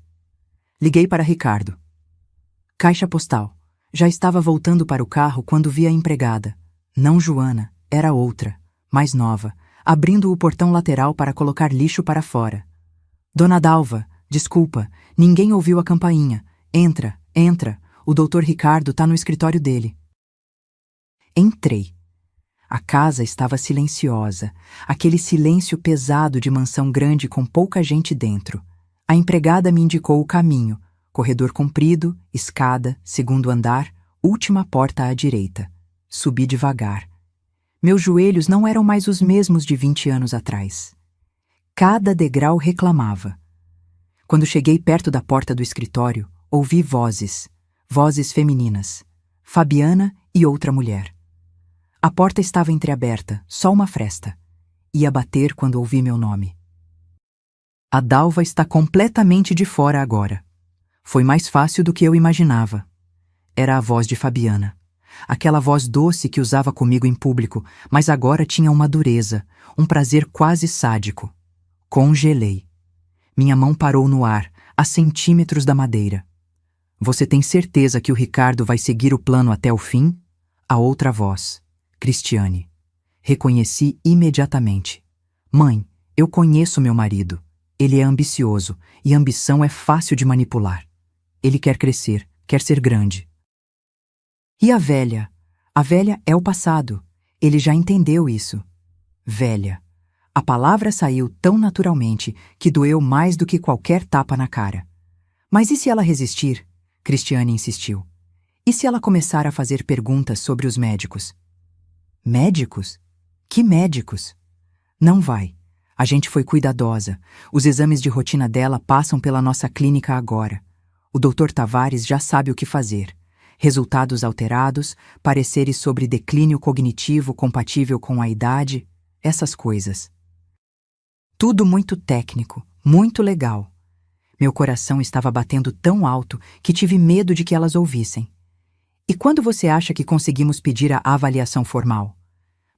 Liguei para Ricardo. Caixa postal. Já estava voltando para o carro quando vi a empregada. Não Joana, era outra, mais nova, abrindo o portão lateral para colocar lixo para fora. Dona Dalva, desculpa, ninguém ouviu a campainha. Entra, entra. O doutor Ricardo está no escritório dele. Entrei. A casa estava silenciosa, aquele silêncio pesado de mansão grande com pouca gente dentro. A empregada me indicou o caminho, corredor comprido, escada, segundo andar, última porta à direita. Subi devagar. Meus joelhos não eram mais os mesmos de 20 anos atrás. Cada degrau reclamava. Quando cheguei perto da porta do escritório, ouvi vozes femininas, Fabiana e outra mulher. A porta estava entreaberta, só uma fresta, ia bater quando ouvi meu nome. A Dalva está completamente de fora agora. Foi mais fácil do que eu imaginava. Era a voz de Fabiana. Aquela voz doce que usava comigo em público, mas agora tinha uma dureza, um prazer quase sádico. Congelei. Minha mão parou no ar, a centímetros da madeira. Você tem certeza que o Ricardo vai seguir o plano até o fim? A outra voz. Cristiane. Reconheci imediatamente. Mãe, eu conheço meu marido. Ele é ambicioso, e ambição é fácil de manipular. Ele quer crescer, quer ser grande. E a velha? A velha é o passado. Ele já entendeu isso. Velha. A palavra saiu tão naturalmente que doeu mais do que qualquer tapa na cara. Mas e se ela resistir? Cristiane insistiu. E se ela começar a fazer perguntas sobre os médicos? Médicos? Que médicos? Não vai. A gente foi cuidadosa. Os exames de rotina dela passam pela nossa clínica agora. O Dr. Tavares já sabe o que fazer. Resultados alterados, pareceres sobre declínio cognitivo compatível com a idade, essas coisas. Tudo muito técnico, muito legal. Meu coração estava batendo tão alto que tive medo de que elas ouvissem. E quando você acha que conseguimos pedir a avaliação formal?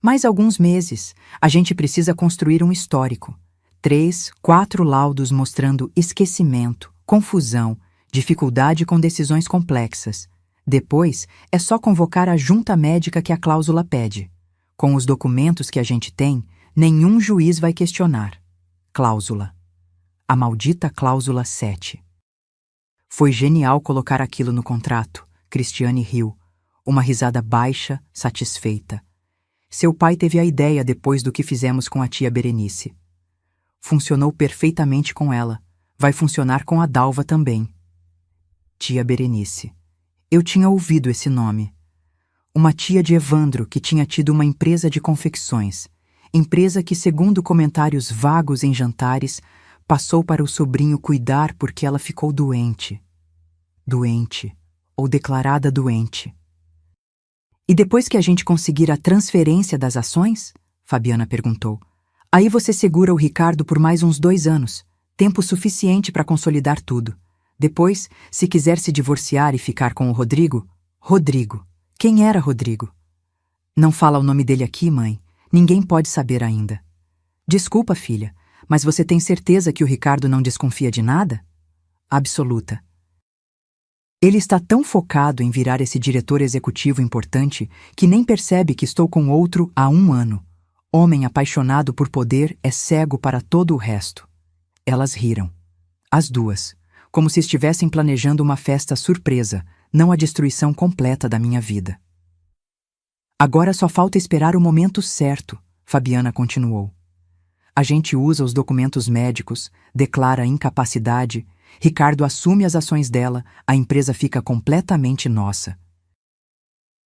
Mais alguns meses. A gente precisa construir um histórico. 3, 4 laudos mostrando esquecimento, confusão, dificuldade com decisões complexas. Depois, é só convocar a junta médica que a cláusula pede. Com os documentos que a gente tem, nenhum juiz vai questionar. Cláusula. A maldita cláusula 7. Foi genial colocar aquilo no contrato. Cristiane riu. Uma risada baixa, satisfeita. Seu pai teve a ideia depois do que fizemos com a tia Berenice. Funcionou perfeitamente com ela. Vai funcionar com a Dalva também. Tia Berenice. Eu tinha ouvido esse nome. Uma tia de Evandro que tinha tido uma empresa de confecções. Empresa que, segundo comentários vagos em jantares, passou para o sobrinho cuidar porque ela ficou doente. Doente. Ou declarada doente. E depois que a gente conseguir a transferência das ações? Fabiana perguntou. Aí você segura o Ricardo por mais uns 2 anos. Tempo suficiente para consolidar tudo. Depois, se quiser se divorciar e ficar com o Rodrigo... Rodrigo. Quem era Rodrigo? Não fala o nome dele aqui, mãe. Ninguém pode saber ainda. Desculpa, filha, mas você tem certeza que o Ricardo não desconfia de nada? Absoluta. Ele está tão focado em virar esse diretor executivo importante que nem percebe que estou com outro há 1 ano. Homem apaixonado por poder é cego para todo o resto. Elas riram. As duas. Como se estivessem planejando uma festa surpresa, não a destruição completa da minha vida. Agora só falta esperar o momento certo, Fabiana continuou. A gente usa os documentos médicos, declara incapacidade, Ricardo assume as ações dela, a empresa fica completamente nossa.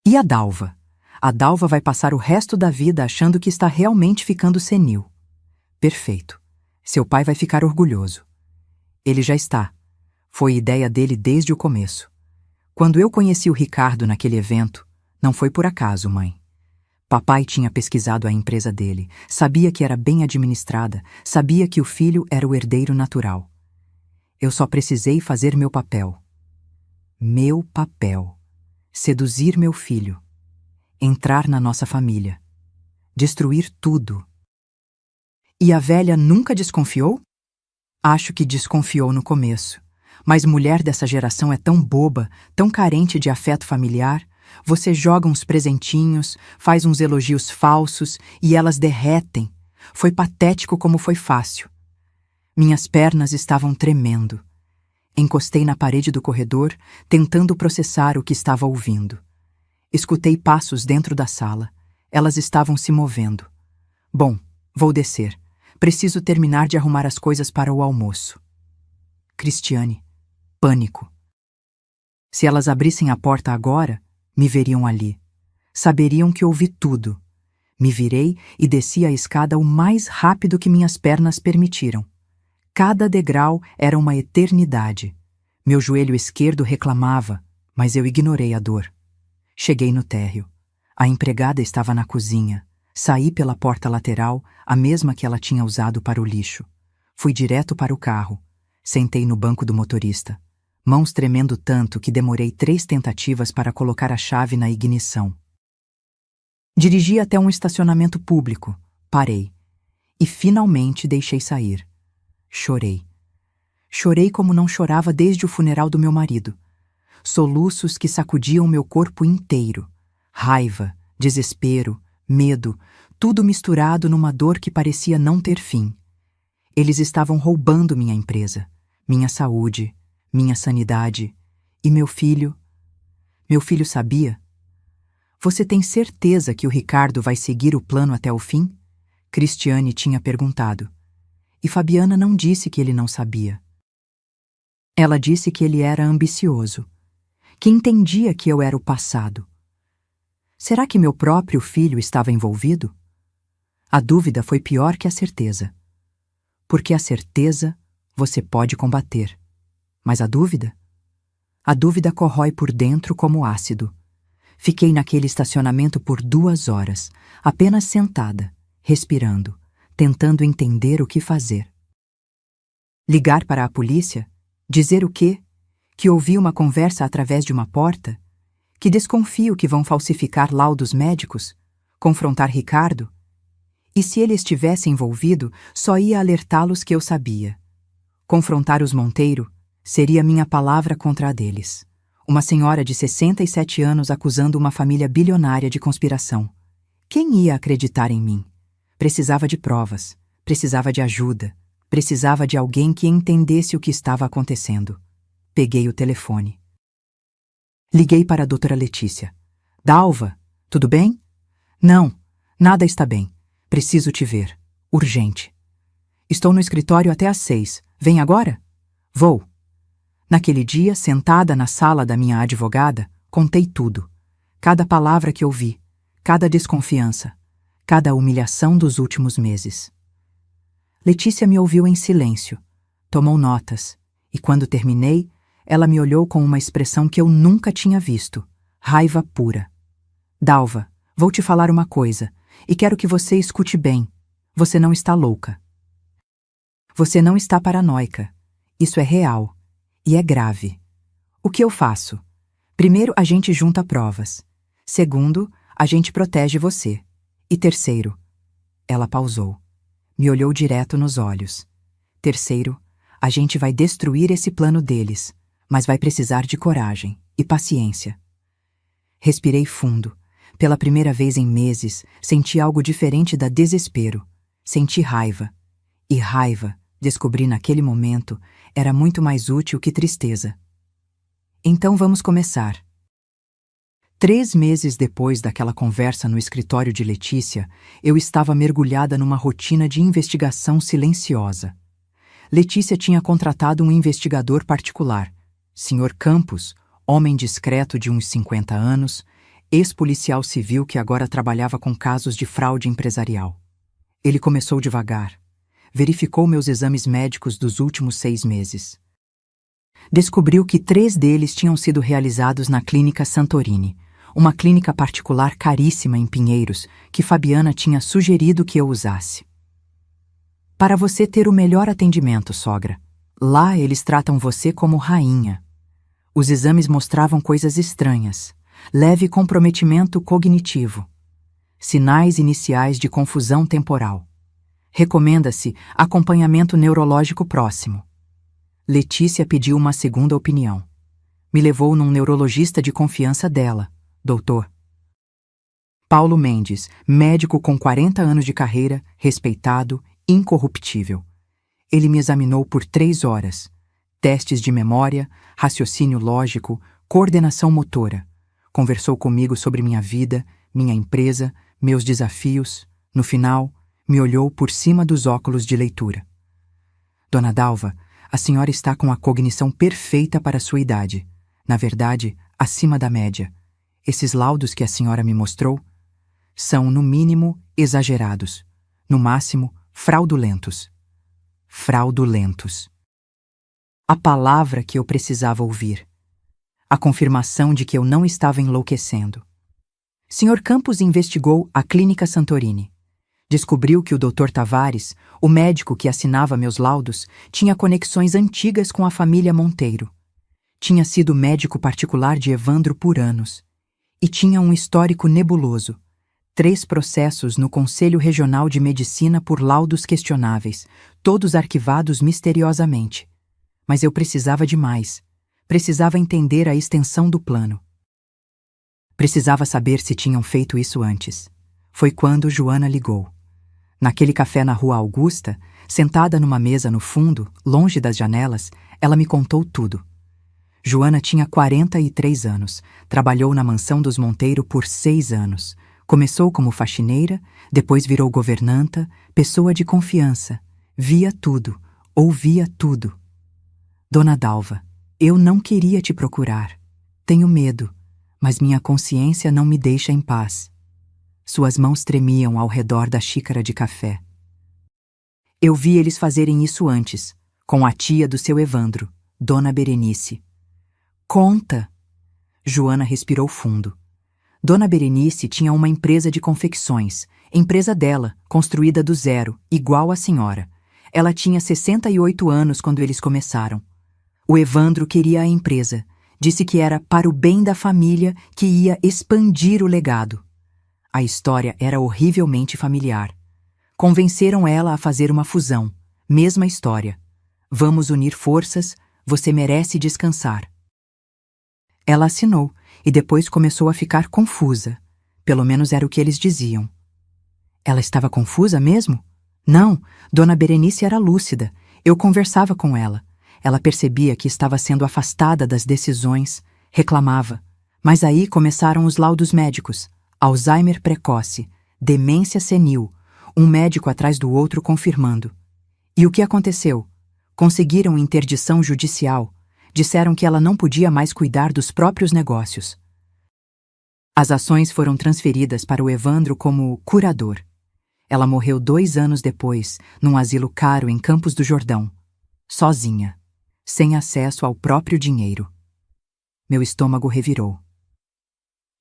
E a Dalva? A Dalva vai passar o resto da vida achando que está realmente ficando senil. Perfeito. Seu pai vai ficar orgulhoso. Ele já está. Foi ideia dele desde o começo. Quando eu conheci o Ricardo naquele evento, não foi por acaso, mãe. Papai tinha pesquisado a empresa dele, sabia que era bem administrada, sabia que o filho era o herdeiro natural. Eu só precisei fazer meu papel. Meu papel. Seduzir meu filho. Entrar na nossa família. Destruir tudo. E a velha nunca desconfiou? Acho que desconfiou no começo. Mas mulher dessa geração é tão boba, tão carente de afeto familiar. Você joga uns presentinhos, faz uns elogios falsos e elas derretem. Foi patético como foi fácil. Minhas pernas estavam tremendo. Encostei na parede do corredor, tentando processar o que estava ouvindo. Escutei passos dentro da sala. Elas estavam se movendo. Bom, vou descer. Preciso terminar de arrumar as coisas para o almoço. Cristiane. Pânico. Se elas abrissem a porta agora, me veriam ali. Saberiam que ouvi tudo. Me virei e desci a escada o mais rápido que minhas pernas permitiram. Cada degrau era uma eternidade. Meu joelho esquerdo reclamava, mas eu ignorei a dor. Cheguei no térreo. A empregada estava na cozinha. Saí pela porta lateral, a mesma que ela tinha usado para o lixo. Fui direto para o carro. Sentei no banco do motorista, mãos tremendo tanto que demorei 3 tentativas para colocar a chave na ignição. Dirigi até um estacionamento público, parei e finalmente deixei sair. Chorei. Chorei como não chorava desde o funeral do meu marido. Soluços que sacudiam meu corpo inteiro. Raiva, desespero, medo, tudo misturado numa dor que parecia não ter fim. Eles estavam roubando minha empresa, minha saúde, minha sanidade. E meu filho? Meu filho sabia? Você tem certeza que o Ricardo vai seguir o plano até o fim? Cristiane tinha perguntado. E Fabiana não disse que ele não sabia. Ela disse que ele era ambicioso, que entendia que eu era o passado. Será que meu próprio filho estava envolvido? A dúvida foi pior que a certeza. Porque a certeza você pode combater. Mas a dúvida? A dúvida corrói por dentro como ácido. Fiquei naquele estacionamento por 2 horas, apenas sentada, respirando, tentando entender o que fazer. Ligar para a polícia? Dizer o quê? Que ouvi uma conversa através de uma porta? Que desconfio que vão falsificar laudos médicos? Confrontar Ricardo? E se ele estivesse envolvido, só ia alertá-los que eu sabia. Confrontar os Monteiro seria minha palavra contra a deles. Uma senhora de 67 anos acusando uma família bilionária de conspiração. Quem ia acreditar em mim? Precisava de provas, precisava de ajuda, precisava de alguém que entendesse o que estava acontecendo. Peguei o telefone. Liguei para a doutora Letícia. Dalva, tudo bem? Não, nada está bem. Preciso te ver. Urgente. Estou no escritório até às 6. Vem agora? Vou. Naquele dia, sentada na sala da minha advogada, contei tudo. Cada palavra que ouvi, cada desconfiança, cada humilhação dos últimos meses. Letícia me ouviu em silêncio, tomou notas, e quando terminei, ela me olhou com uma expressão que eu nunca tinha visto, raiva pura. Dalva, vou te falar uma coisa, e quero que você escute bem. Você não está louca. Você não está paranoica. Isso é real. E é grave. O que eu faço? Primeiro, a gente junta provas. Segundo, a gente protege você. E terceiro, ela pausou. Me olhou direto nos olhos. Terceiro, a gente vai destruir esse plano deles, mas vai precisar de coragem e paciência. Respirei fundo. Pela primeira vez em meses, senti algo diferente da desespero. Senti raiva. E raiva, descobri naquele momento, era muito mais útil que tristeza. Então vamos começar. 3 meses depois daquela conversa no escritório de Letícia, eu estava mergulhada numa rotina de investigação silenciosa. Letícia tinha contratado um investigador particular, Sr. Campos, homem discreto de uns 50 anos, ex-policial civil que agora trabalhava com casos de fraude empresarial. Ele começou devagar. Verificou meus exames médicos dos últimos 6 meses. Descobriu que 3 deles tinham sido realizados na Clínica Santorini, uma clínica particular caríssima em Pinheiros, que Fabiana tinha sugerido que eu usasse. Para você ter o melhor atendimento, sogra. Lá eles tratam você como rainha. Os exames mostravam coisas estranhas, leve comprometimento cognitivo, sinais iniciais de confusão temporal. Recomenda-se acompanhamento neurológico próximo. Letícia pediu uma segunda opinião. Me levou num neurologista de confiança dela, Dr. Paulo Mendes, médico com 40 anos de carreira, respeitado, incorruptível. Ele me examinou por 3 horas. Testes de memória, raciocínio lógico, coordenação motora. Conversou comigo sobre minha vida, minha empresa, meus desafios. No final, me olhou por cima dos óculos de leitura. Dona Dalva, a senhora está com a cognição perfeita para a sua idade. Na verdade, acima da média. Esses laudos que a senhora me mostrou são, no mínimo, exagerados. No máximo, fraudulentos. Fraudulentos. A palavra que eu precisava ouvir. A confirmação de que eu não estava enlouquecendo. Sr. Campos investigou a Clínica Santorini. Descobriu que o Dr. Tavares, o médico que assinava meus laudos, tinha conexões antigas com a família Monteiro. Tinha sido médico particular de Evandro por anos. E tinha um histórico nebuloso. 3 processos no Conselho Regional de Medicina por laudos questionáveis, todos arquivados misteriosamente. Mas eu precisava de mais. Precisava entender a extensão do plano. Precisava saber se tinham feito isso antes. Foi quando Joana ligou. Naquele café na Rua Augusta, sentada numa mesa no fundo, longe das janelas, ela me contou tudo. Joana tinha 43 anos, trabalhou na mansão dos Monteiro por 6 anos. Começou como faxineira, depois virou governanta, pessoa de confiança. Via tudo, ouvia tudo. Dona Dalva, eu não queria te procurar. Tenho medo, mas minha consciência não me deixa em paz. Suas mãos tremiam ao redor da xícara de café. Eu vi eles fazerem isso antes, com a tia do seu Evandro, Dona Berenice. Conta! Joana respirou fundo. Dona Berenice tinha uma empresa de confecções, empresa dela, construída do zero, igual à senhora. Ela tinha 68 anos quando eles começaram. O Evandro queria a empresa. Disse que era para o bem da família, que ia expandir o legado. A história era horrivelmente familiar. Convenceram ela a fazer uma fusão. Mesma história. Vamos unir forças, você merece descansar. Ela assinou e depois começou a ficar confusa. Pelo menos era o que eles diziam. Ela estava confusa mesmo? Não, Dona Berenice era lúcida. Eu conversava com ela. Ela percebia que estava sendo afastada das decisões, reclamava. Mas aí começaram os laudos médicos. Alzheimer precoce, demência senil, um médico atrás do outro confirmando. E o que aconteceu? Conseguiram interdição judicial. Disseram que ela não podia mais cuidar dos próprios negócios. As ações foram transferidas para o Evandro como curador. Ela morreu 2 anos depois, num asilo caro em Campos do Jordão. Sozinha, sem acesso ao próprio dinheiro. Meu estômago revirou.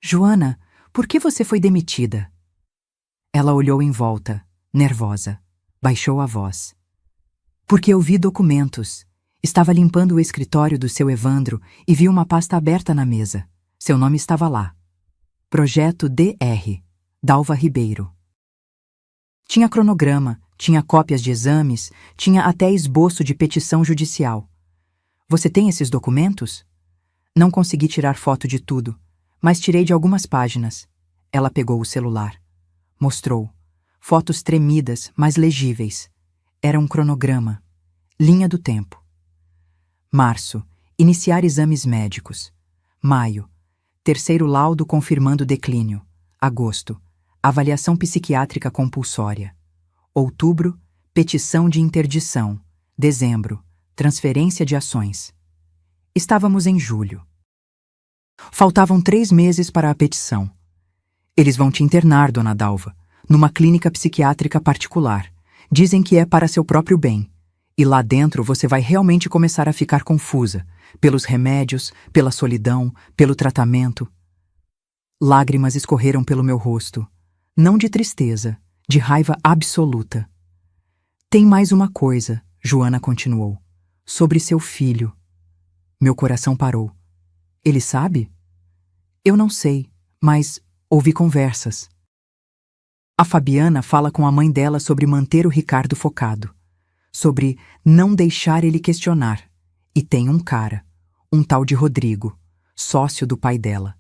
Joana, por que você foi demitida? Ela olhou em volta, nervosa. Baixou a voz. Porque eu vi documentos. Estava limpando o escritório do seu Evandro e vi uma pasta aberta na mesa. Seu nome estava lá. Projeto DR, Dalva Ribeiro. Tinha cronograma, tinha cópias de exames, tinha até esboço de petição judicial. Você tem esses documentos? Não consegui tirar foto de tudo, mas tirei de algumas páginas. Ela pegou o celular. Mostrou. Fotos tremidas, mas legíveis. Era um cronograma. Linha do tempo. Março. Iniciar exames médicos. Maio. Terceiro laudo confirmando declínio. Agosto. Avaliação psiquiátrica compulsória. Outubro. Petição de interdição. Dezembro. Transferência de ações. Estávamos em julho. Faltavam 3 meses para a petição. Eles vão te internar, Dona Dalva, numa clínica psiquiátrica particular. Dizem que é para seu próprio bem. E lá dentro você vai realmente começar a ficar confusa, pelos remédios, pela solidão, pelo tratamento. Lágrimas escorreram pelo meu rosto. Não de tristeza, de raiva absoluta. Tem mais uma coisa, Joana continuou. Sobre seu filho. Meu coração parou. Ele sabe? Eu não sei, mas ouvi conversas. A Fabiana fala com a mãe dela sobre manter o Ricardo focado. Sobre não deixar ele questionar. E tem um cara, um tal de Rodrigo, sócio do pai dela.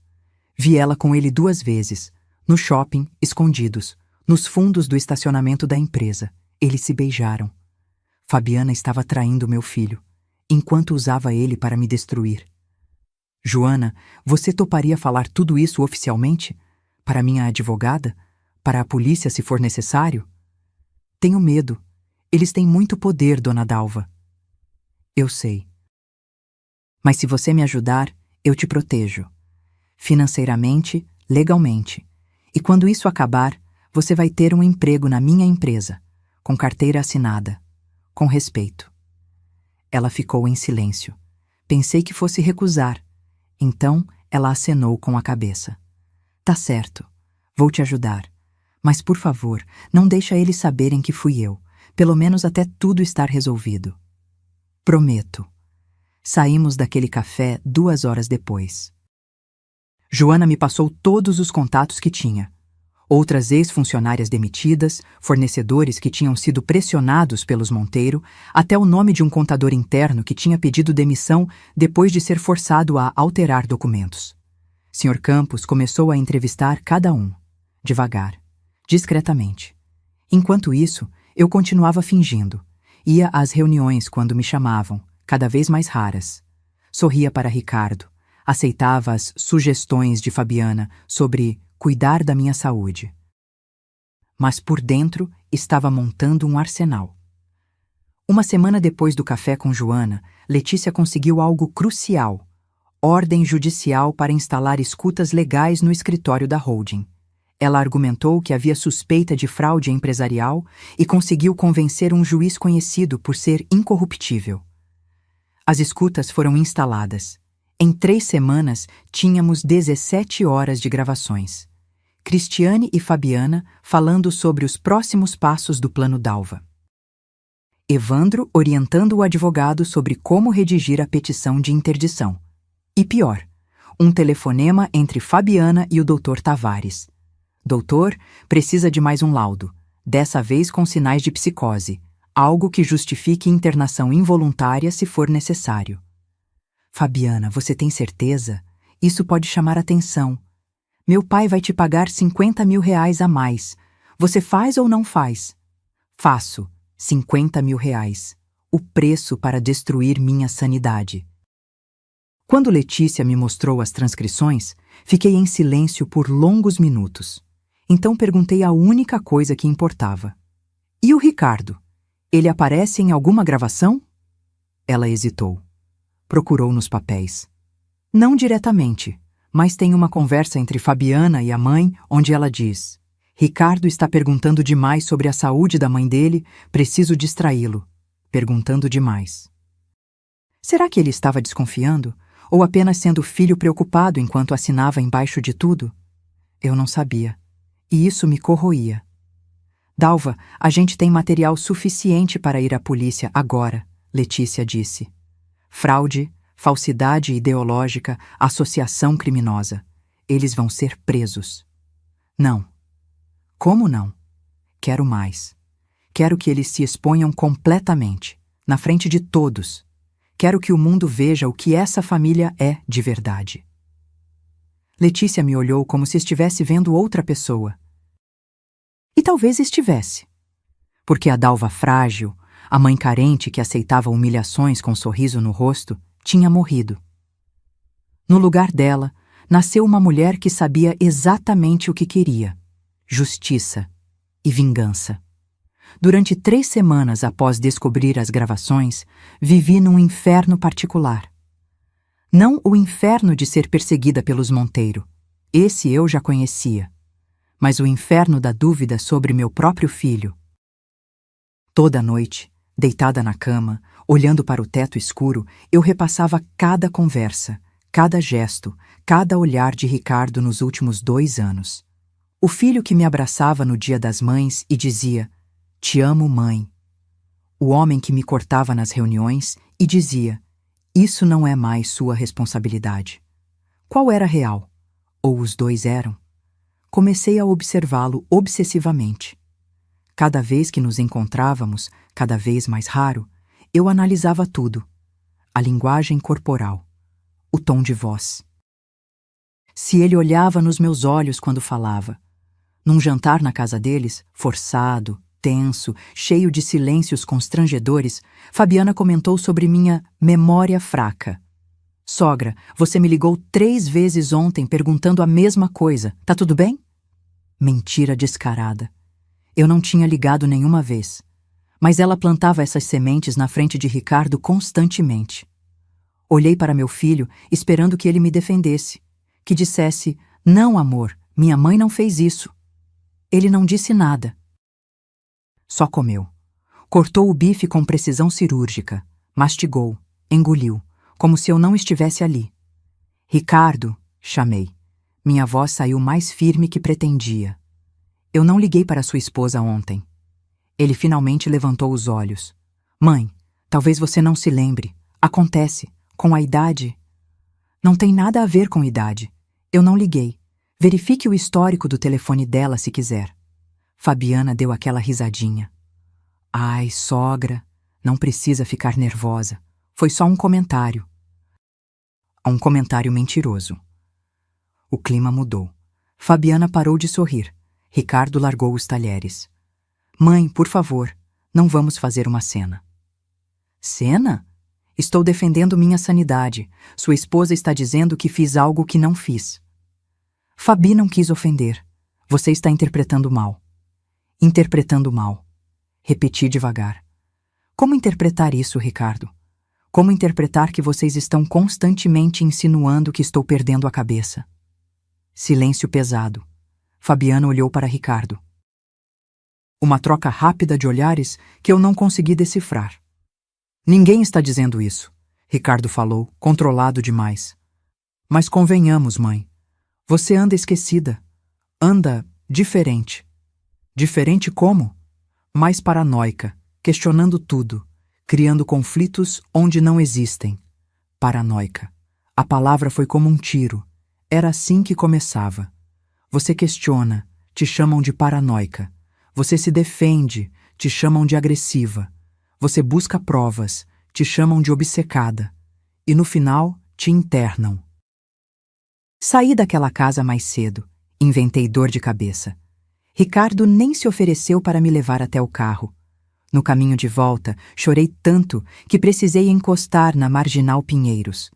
Vi ela com ele 2 vezes, no shopping, escondidos, nos fundos do estacionamento da empresa. Eles se beijaram. Fabiana estava traindo meu filho, enquanto usava ele para me destruir. Joana, você toparia falar tudo isso oficialmente? Para minha advogada? Para a polícia, se for necessário? Tenho medo. Eles têm muito poder, Dona Dalva. Eu sei. Mas se você me ajudar, eu te protejo. Financeiramente, legalmente. E quando isso acabar, você vai ter um emprego na minha empresa, com carteira assinada, com respeito. Ela ficou em silêncio. Pensei que fosse recusar. Então, ela acenou com a cabeça. Tá certo. Vou te ajudar. Mas, por favor, não deixa eles saberem que fui eu, pelo menos até tudo estar resolvido. Prometo. Saímos daquele café 2 horas depois. Joana me passou todos os contatos que tinha. Outras ex-funcionárias demitidas, fornecedores que tinham sido pressionados pelos Monteiro, até o nome de um contador interno que tinha pedido demissão depois de ser forçado a alterar documentos. Sr. Campos começou a entrevistar cada um, devagar, discretamente. Enquanto isso, eu continuava fingindo. Ia às reuniões quando me chamavam, cada vez mais raras. Sorria para Ricardo, aceitava as sugestões de Fabiana sobre cuidar da minha saúde. Mas por dentro estava montando um arsenal. Uma semana depois do café com Joana, Letícia conseguiu algo crucial: ordem judicial para instalar escutas legais no escritório da holding. Ela argumentou que havia suspeita de fraude empresarial e conseguiu convencer um juiz conhecido por ser incorruptível. As escutas foram instaladas. Em 3 semanas, tínhamos 17 horas de gravações. Cristiane e Fabiana falando sobre os próximos passos do plano Dalva. Evandro orientando o advogado sobre como redigir a petição de interdição. E pior, um telefonema entre Fabiana e o Dr. Tavares. Doutor, precisa de mais um laudo, dessa vez com sinais de psicose, algo que justifique internação involuntária se for necessário. Fabiana, você tem certeza? Isso pode chamar atenção. Meu pai vai te pagar 50 mil reais a mais. Você faz ou não faz? Faço. 50 mil reais. O preço para destruir minha sanidade. Quando Letícia me mostrou as transcrições, fiquei em silêncio por longos minutos. Então perguntei a única coisa que importava. E o Ricardo? Ele aparece em alguma gravação? Ela hesitou. Procurou nos papéis. Não diretamente, mas tem uma conversa entre Fabiana e a mãe onde ela diz: Ricardo está perguntando demais sobre a saúde da mãe dele, preciso distraí-lo. Perguntando demais. Será que ele estava desconfiando? Ou apenas sendo filho preocupado enquanto assinava embaixo de tudo? Eu não sabia. E isso me corroía. Dalva, a gente tem material suficiente para ir à polícia agora, Letícia disse. Fraude, falsidade ideológica, associação criminosa. Eles vão ser presos. Não. Como não? Quero mais. Quero que eles se exponham completamente, na frente de todos. Quero que o mundo veja o que essa família é de verdade. Letícia me olhou como se estivesse vendo outra pessoa. E talvez estivesse. Porque a Dalva frágil, a mãe carente que aceitava humilhações com um sorriso no rosto, tinha morrido. No lugar dela, nasceu uma mulher que sabia exatamente o que queria: justiça e vingança. Durante 3 semanas após descobrir as gravações, vivi num inferno particular. Não o inferno de ser perseguida pelos Monteiro. Esse eu já conhecia. Mas o inferno da dúvida sobre meu próprio filho. Toda noite, deitada na cama, olhando para o teto escuro, eu repassava cada conversa, cada gesto, cada olhar de Ricardo nos últimos 2 anos. O filho que me abraçava no Dia das Mães e dizia: "Te amo, mãe." O homem que me cortava nas reuniões e dizia: "Isso não é mais sua responsabilidade." Qual era real? Ou os dois eram? Comecei a observá-lo obsessivamente. Cada vez que nos encontrávamos, cada vez mais raro, eu analisava tudo. A linguagem corporal, o tom de voz. Se ele olhava nos meus olhos quando falava. Num jantar na casa deles, forçado, tenso, cheio de silêncios constrangedores, Fabiana comentou sobre minha memória fraca. "Sogra, você me ligou 3 vezes ontem perguntando a mesma coisa. Tá tudo bem?" Mentira descarada. Eu não tinha ligado nenhuma vez. Mas ela plantava essas sementes na frente de Ricardo constantemente. Olhei para meu filho, esperando que ele me defendesse. Que dissesse: "Não, amor, minha mãe não fez isso." Ele não disse nada. Só comeu. Cortou o bife com precisão cirúrgica. Mastigou. Engoliu. Como se eu não estivesse ali. "Ricardo", chamei. Minha voz saiu mais firme que pretendia. Eu não liguei para sua esposa ontem. Ele finalmente levantou os olhos. Mãe, talvez você não se lembre. Acontece. Com a idade. Não tem nada a ver com idade. Eu não liguei. Verifique o histórico do telefone dela se quiser. Fabiana deu aquela risadinha. Ai, sogra, não precisa ficar nervosa. Foi só um comentário. Um comentário mentiroso. O clima mudou. Fabiana parou de sorrir. Ricardo largou os talheres. Mãe, por favor, não vamos fazer uma cena. Cena? Estou defendendo minha sanidade. Sua esposa está dizendo que fiz algo que não fiz. Fabi não quis ofender. Você está interpretando mal. Interpretando mal. Repeti devagar. Como interpretar isso, Ricardo? Como interpretar que vocês estão constantemente insinuando que estou perdendo a cabeça? Silêncio pesado. Fabiana olhou para Ricardo. Uma troca rápida de olhares que eu não consegui decifrar. Ninguém está dizendo isso, Ricardo falou, controlado demais. Mas convenhamos, mãe. Você anda esquecida. Anda diferente. Diferente como? Mais paranoica, questionando tudo, criando conflitos onde não existem. Paranoica. A palavra foi como um tiro. Era assim que começava. Você questiona, te chamam de paranoica. Você se defende, te chamam de agressiva. Você busca provas, te chamam de obcecada. E no final, te internam. Saí daquela casa mais cedo. Inventei dor de cabeça. Ricardo nem se ofereceu para me levar até o carro. No caminho de volta, chorei tanto que precisei encostar na Marginal Pinheiros.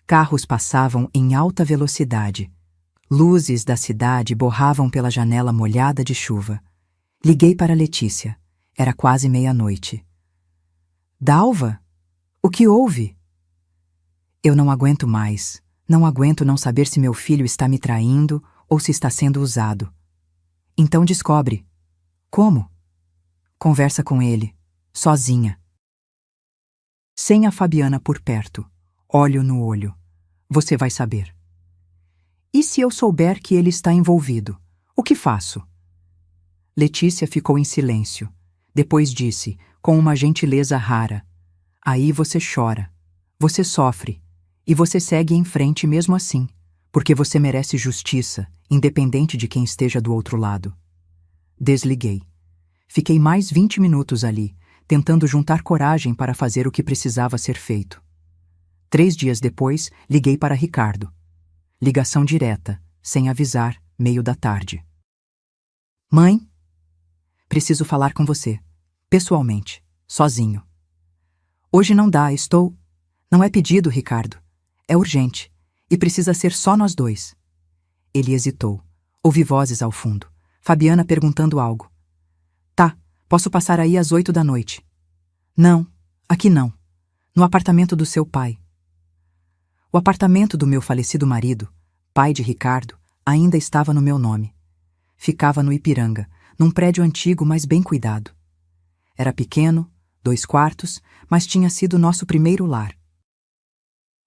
Carros passavam em alta velocidade. Luzes da cidade borravam pela janela molhada de chuva. Liguei para Letícia. Era quase meia-noite. Dalva? O que houve? Eu não aguento mais. Não aguento não saber se meu filho está me traindo ou se está sendo usado. Então descobre. Como? Conversa com ele, sozinha. Sem a Fabiana por perto, olho no olho. Você vai saber. E se eu souber que ele está envolvido? O que faço? Letícia ficou em silêncio. Depois disse, com uma gentileza rara. Aí você chora, você sofre, e você segue em frente mesmo assim, porque você merece justiça, independente de quem esteja do outro lado. Desliguei. Fiquei mais 20 minutos ali, tentando juntar coragem para fazer o que precisava ser feito. 3 dias depois, liguei para Ricardo. Ligação direta, sem avisar, meio da tarde. Mãe? Preciso falar com você. Pessoalmente. Sozinho. Hoje não dá, estou... Não é pedido, Ricardo. É urgente. E precisa ser só nós dois. Ele hesitou. Ouvi vozes ao fundo. Fabiana perguntando algo. Tá, posso passar aí às 8 da noite. Não, aqui não. No apartamento do seu pai. O apartamento do meu falecido marido, pai de Ricardo, ainda estava no meu nome. Ficava no Ipiranga, num prédio antigo, mas bem cuidado. Era pequeno, 2 quartos, mas tinha sido nosso primeiro lar.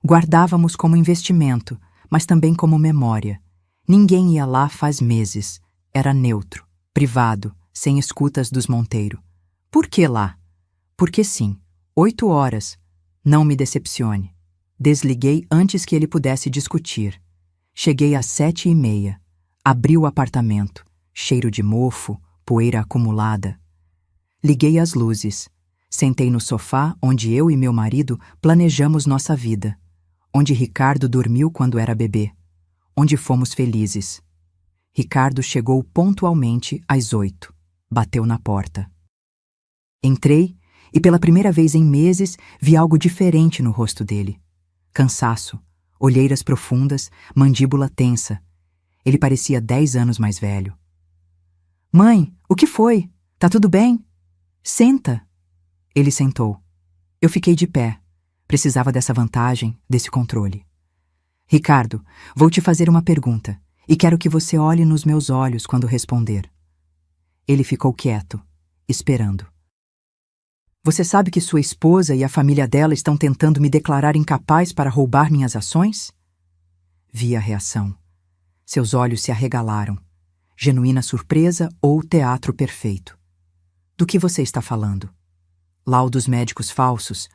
Guardávamos como investimento, mas também como memória. Ninguém ia lá faz meses. Era neutro, privado, sem escutas dos Monteiro. Por que lá? Porque sim, 8 horas. Não me decepcione. Desliguei antes que ele pudesse discutir. Cheguei às 7h30. Abri o apartamento. Cheiro de mofo, poeira acumulada. Liguei as luzes. Sentei no sofá onde eu e meu marido planejamos nossa vida. Onde Ricardo dormiu quando era bebê. Onde fomos felizes. Ricardo chegou pontualmente às 8. Bateu na porta. Entrei e pela primeira vez em meses vi algo diferente no rosto dele. Cansaço, olheiras profundas, mandíbula tensa. Ele parecia 10 anos mais velho. Mãe, o que foi? Tá tudo bem? Senta. Ele sentou. Eu fiquei de pé. Precisava dessa vantagem, desse controle. Ricardo, vou te fazer uma pergunta e quero que você olhe nos meus olhos quando responder. Ele ficou quieto, esperando. Você sabe que sua esposa e a família dela estão tentando me declarar incapaz para roubar minhas ações? Vi a reação. Seus olhos se arregalaram. Genuína surpresa ou teatro perfeito. Do que você está falando? Laudos médicos falsos,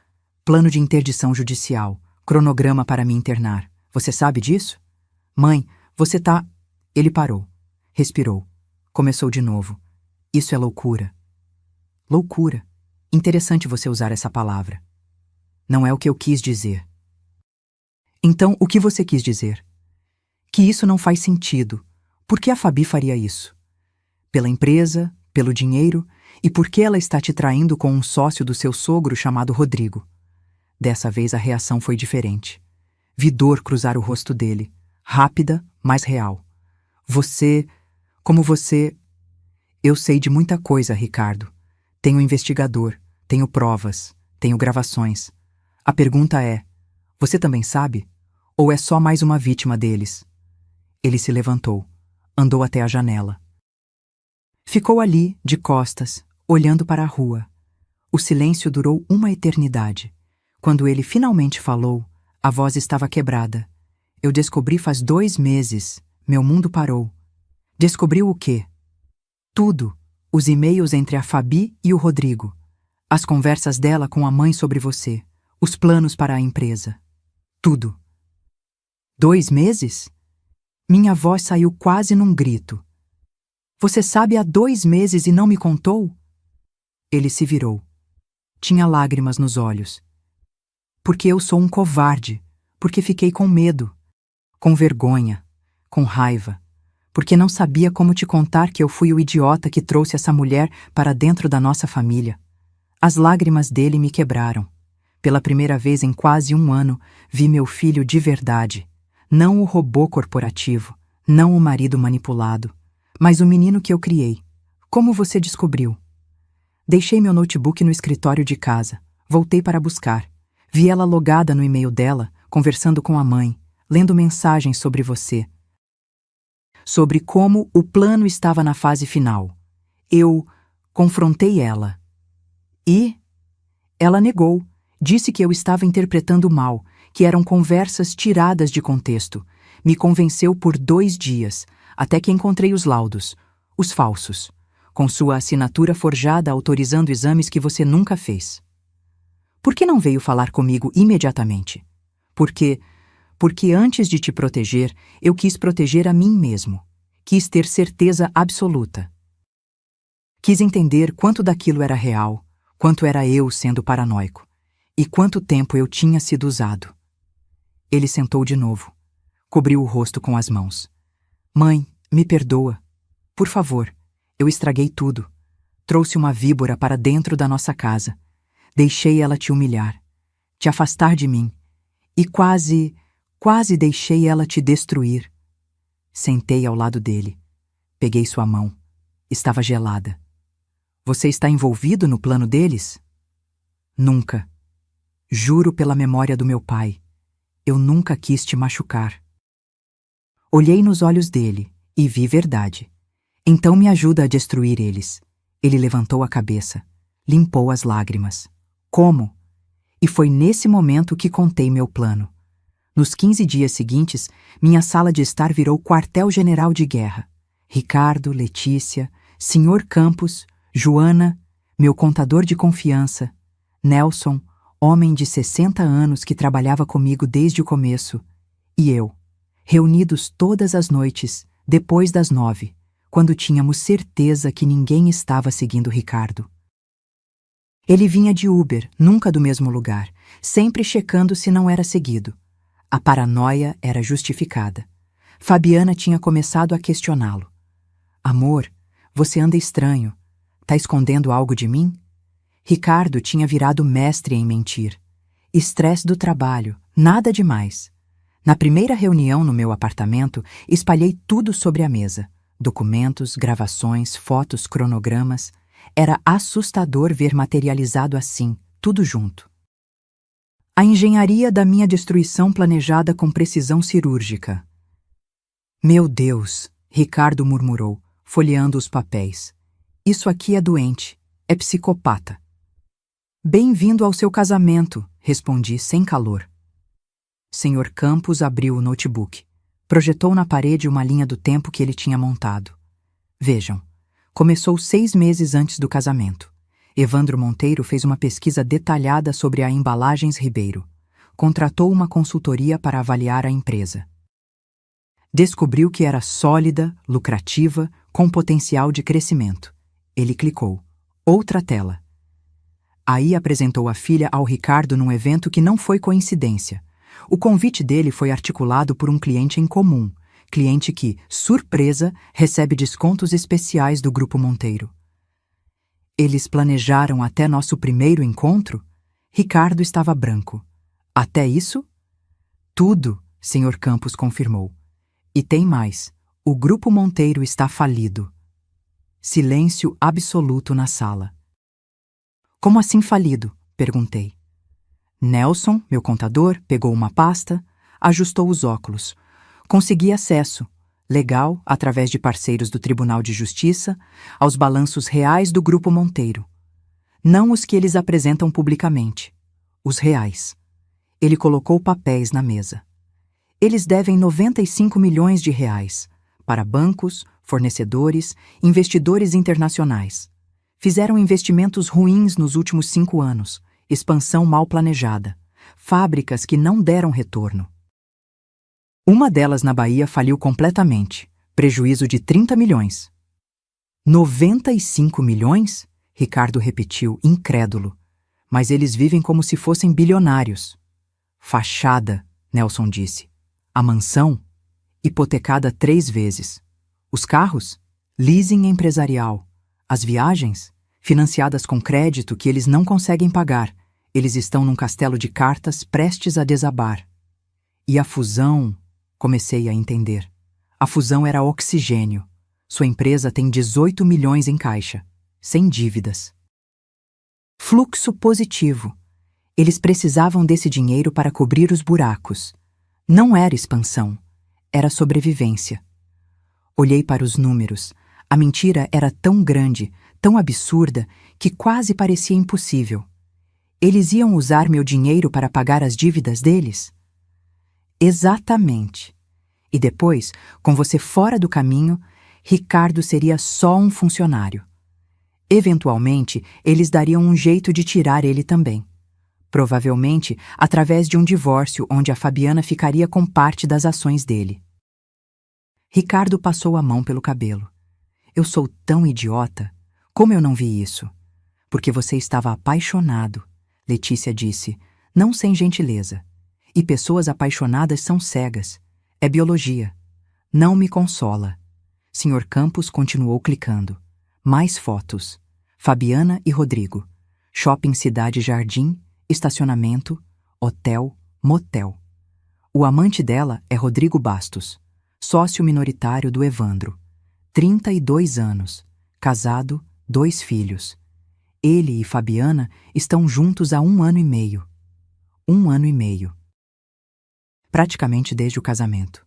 plano de interdição judicial, cronograma para me internar. Você sabe disso? Mãe, você tá... Ele parou. Respirou. Começou de novo. Isso é loucura. Loucura. Interessante você usar essa palavra. Não é o que eu quis dizer. Então, o que você quis dizer? Que isso não faz sentido. Por que a Fabi faria isso? Pela empresa, pelo dinheiro e porque ela está te traindo com um sócio do seu sogro chamado Rodrigo. Dessa vez a reação foi diferente. Vi dor cruzar o rosto dele, rápida, mas real. Como você... Eu sei de muita coisa, Ricardo. Tenho investigador, tenho provas, tenho gravações. A pergunta é, você também sabe? Ou é só mais uma vítima deles? Ele se levantou, andou até a janela. Ficou ali, de costas, olhando para a rua. O silêncio durou uma eternidade. Quando ele finalmente falou, a voz estava quebrada. Eu descobri faz 2 meses. Meu mundo parou. Descobriu o quê? Tudo. Os e-mails entre a Fabi e o Rodrigo. As conversas dela com a mãe sobre você. Os planos para a empresa. Tudo. 2 meses? Minha voz saiu quase num grito. Você sabe há 2 meses e não me contou? Ele se virou. Tinha lágrimas nos olhos. Porque eu sou um covarde. Porque fiquei com medo. Com vergonha. Com raiva. Porque não sabia como te contar que eu fui o idiota que trouxe essa mulher para dentro da nossa família. As lágrimas dele me quebraram. Pela primeira vez em quase 1 ano, vi meu filho de verdade. Não o robô corporativo, não o marido manipulado, mas o menino que eu criei. Como você descobriu? Deixei meu notebook no escritório de casa. Voltei para buscar. Vi ela logada no e-mail dela, conversando com a mãe, lendo mensagens sobre você. Sobre como o plano estava na fase final. Eu confrontei ela. E ela negou. Disse que eu estava interpretando mal, que eram conversas tiradas de contexto. Me convenceu por 2 dias, até que encontrei os laudos, os falsos, com sua assinatura forjada autorizando exames que você nunca fez. Por que não veio falar comigo imediatamente? Porque antes de te proteger, eu quis proteger a mim mesmo. Quis ter certeza absoluta. Quis entender quanto daquilo era real, quanto era eu sendo paranoico, e quanto tempo eu tinha sido usado. Ele sentou de novo. Cobriu o rosto com as mãos. Mãe, me perdoa. Por favor, eu estraguei tudo. Trouxe uma víbora para dentro da nossa casa. Deixei ela te humilhar, te afastar de mim, e quase deixei ela te destruir. Sentei ao lado dele. Peguei sua mão. Estava gelada. Você está envolvido no plano deles? Nunca. Juro pela memória do meu pai. Eu nunca quis te machucar. Olhei nos olhos dele e vi verdade. Então me ajuda a destruir eles. Ele levantou a cabeça, limpou as lágrimas. Como? E foi nesse momento que contei meu plano. Nos 15 dias seguintes, minha sala de estar virou quartel-general de guerra. Ricardo, Letícia, Sr. Campos, Joana, meu contador de confiança, Nelson, homem de 60 anos que trabalhava comigo desde o começo, e eu, reunidos todas as noites, depois das 9, quando tínhamos certeza que ninguém estava seguindo Ricardo. Ele vinha de Uber, nunca do mesmo lugar, sempre checando se não era seguido. A paranoia era justificada. Fabiana tinha começado a questioná-lo. Amor, você anda estranho. Tá escondendo algo de mim? Ricardo tinha virado mestre em mentir. Estresse do trabalho, nada demais. Na primeira reunião no meu apartamento, espalhei tudo sobre a mesa. Documentos, gravações, fotos, cronogramas. Era assustador ver materializado assim, tudo junto. A engenharia da minha destruição planejada com precisão cirúrgica. Meu Deus, Ricardo murmurou, folheando os papéis. Isso aqui é doente, é psicopata. Bem-vindo ao seu casamento, respondi sem calor. Sr. Campos abriu o notebook. Projetou na parede uma linha do tempo que ele tinha montado. Vejam, começou 6 meses antes do casamento. Evandro Monteiro fez uma pesquisa detalhada sobre a Embalagens Ribeiro. Contratou uma consultoria para avaliar a empresa. Descobriu que era sólida, lucrativa, com potencial de crescimento. Ele clicou. Outra tela. Aí apresentou a filha ao Ricardo num evento que não foi coincidência. O convite dele foi articulado por um cliente em comum, cliente que, surpresa, recebe descontos especiais do Grupo Monteiro. Eles planejaram até nosso primeiro encontro? Ricardo estava branco. Até isso? Tudo, Sr. Campos confirmou. E tem mais. O Grupo Monteiro está falido. Silêncio absoluto na sala. Como assim falido? Perguntei. Nelson, meu contador, pegou uma pasta, ajustou os óculos. Consegui acesso, legal, através de parceiros do Tribunal de Justiça, aos balanços reais do Grupo Monteiro. Não os que eles apresentam publicamente. Os reais. Ele colocou papéis na mesa. Eles devem 95 milhões de reais para bancos, fornecedores, investidores internacionais. Fizeram investimentos ruins nos últimos 5 anos, expansão mal planejada, fábricas que não deram retorno. Uma delas na Bahia faliu completamente, prejuízo de 30 milhões. 95 milhões? Ricardo repetiu, incrédulo. Mas eles vivem como se fossem bilionários. Fachada, Nelson disse. A mansão? Hipotecada 3 vezes. Os carros? Leasing empresarial. As viagens? Financiadas com crédito que eles não conseguem pagar. Eles estão num castelo de cartas prestes a desabar. E a fusão? Comecei a entender. A fusão era oxigênio. Sua empresa tem 18 milhões em caixa, sem dívidas. Fluxo positivo. Eles precisavam desse dinheiro para cobrir os buracos. Não era expansão, era sobrevivência. Olhei para os números. A mentira era tão grande, tão absurda, que quase parecia impossível. Eles iam usar meu dinheiro para pagar as dívidas deles? Exatamente. E depois, com você fora do caminho, Ricardo seria só um funcionário. Eventualmente, eles dariam um jeito de tirar ele também. Provavelmente através de um divórcio onde a Fabiana ficaria com parte das ações dele. Ricardo passou a mão pelo cabelo. Eu sou tão idiota. Como eu não vi isso? Porque você estava apaixonado, Letícia disse, não sem gentileza. E pessoas apaixonadas são cegas. É biologia. Não me consola. Sr. Campos continuou clicando. Mais fotos. Fabiana e Rodrigo. Shopping Cidade Jardim, estacionamento, hotel, motel. O amante dela é Rodrigo Bastos, sócio minoritário do Evandro. 32 anos, casado, 2 filhos. Ele e Fabiana estão juntos há 1 ano e meio. 1 ano e meio. Praticamente desde o casamento.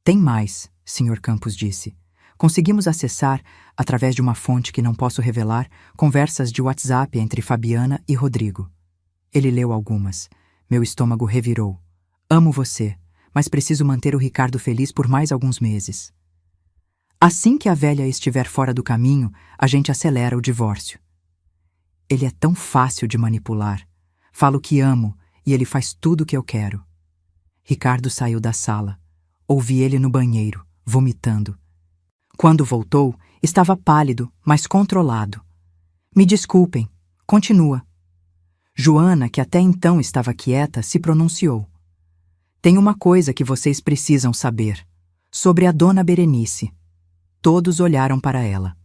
Tem mais, Sr. Campos disse. Conseguimos acessar, através de uma fonte que não posso revelar, conversas de WhatsApp entre Fabiana e Rodrigo. Ele leu algumas. Meu estômago revirou. Amo você, mas preciso manter o Ricardo feliz por mais alguns meses. Assim que a velha estiver fora do caminho, a gente acelera o divórcio. Ele é tão fácil de manipular. Falo que amo e ele faz tudo o que eu quero. Ricardo saiu da sala. Ouvi ele no banheiro, vomitando. Quando voltou, estava pálido, mas controlado. Me desculpem. Continua. Joana, que até então estava quieta, se pronunciou. Tem uma coisa que vocês precisam saber. Sobre a dona Berenice. Todos olharam para ela.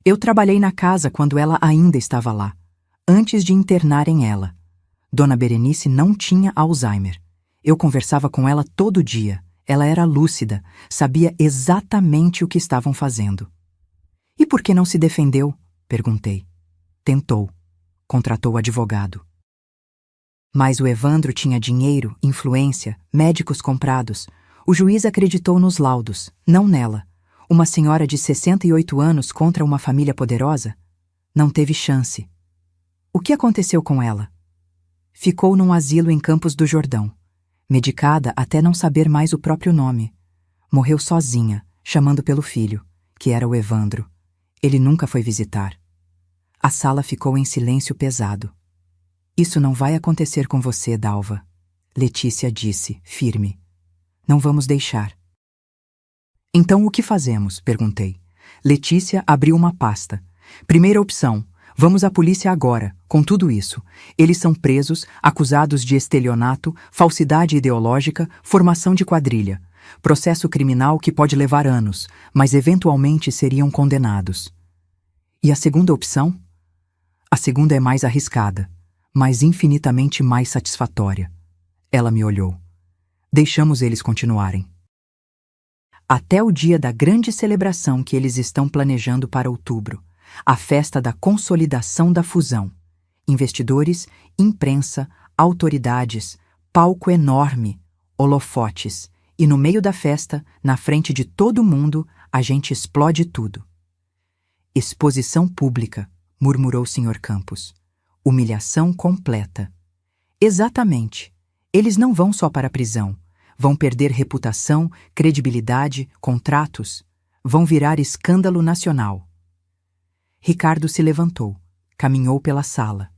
Eu trabalhei na casa quando ela ainda estava lá, antes de internarem ela. Dona Berenice não tinha Alzheimer. Eu conversava com ela todo dia. Ela era lúcida, sabia exatamente o que estavam fazendo. E por que não se defendeu? Perguntei. Tentou. Contratou advogado. Mas o Evandro tinha dinheiro, influência, médicos comprados. O juiz acreditou nos laudos, não nela. Uma senhora de 68 anos contra uma família poderosa? Não teve chance. O que aconteceu com ela? Ficou num asilo em Campos do Jordão, medicada até não saber mais o próprio nome. Morreu sozinha, chamando pelo filho, que era o Evandro. Ele nunca foi visitar. A sala ficou em silêncio pesado. Isso não vai acontecer com você, Dalva. Letícia disse, firme. Não vamos deixar. Então o que fazemos? Perguntei. Letícia abriu uma pasta. Primeira opção. Vamos à polícia agora, com tudo isso. Eles são presos, acusados de estelionato, falsidade ideológica, formação de quadrilha. Processo criminal que pode levar anos, mas eventualmente seriam condenados. E a segunda opção? A segunda é mais arriscada, mas infinitamente mais satisfatória. Ela me olhou. Deixamos eles continuarem. Até o dia da grande celebração que eles estão planejando para outubro. A festa da consolidação da fusão. Investidores, imprensa, autoridades, palco enorme, holofotes. E no meio da festa, na frente de todo mundo, a gente explode tudo. Exposição pública, murmurou o Sr. Campos. Humilhação completa. Exatamente. Eles não vão só para a prisão. Vão perder reputação, credibilidade, contratos. Vão virar escândalo nacional. Ricardo se levantou, caminhou pela sala.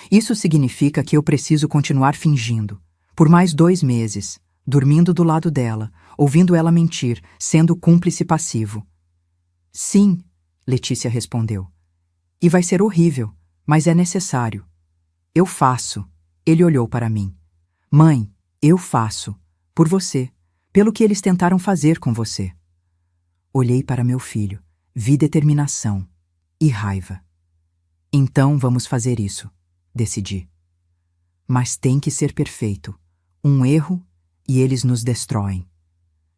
Isso significa que eu preciso continuar fingindo, por mais 2 meses, dormindo do lado dela, ouvindo ela mentir, sendo cúmplice passivo. Sim, Letícia respondeu. E vai ser horrível, mas é necessário. Eu faço. Ele olhou para mim. Mãe, eu faço. Por você. Pelo que eles tentaram fazer com você. Olhei para meu filho. Vi determinação e raiva. Então vamos fazer isso, decidi. Mas tem que ser perfeito. Um erro e eles nos destroem.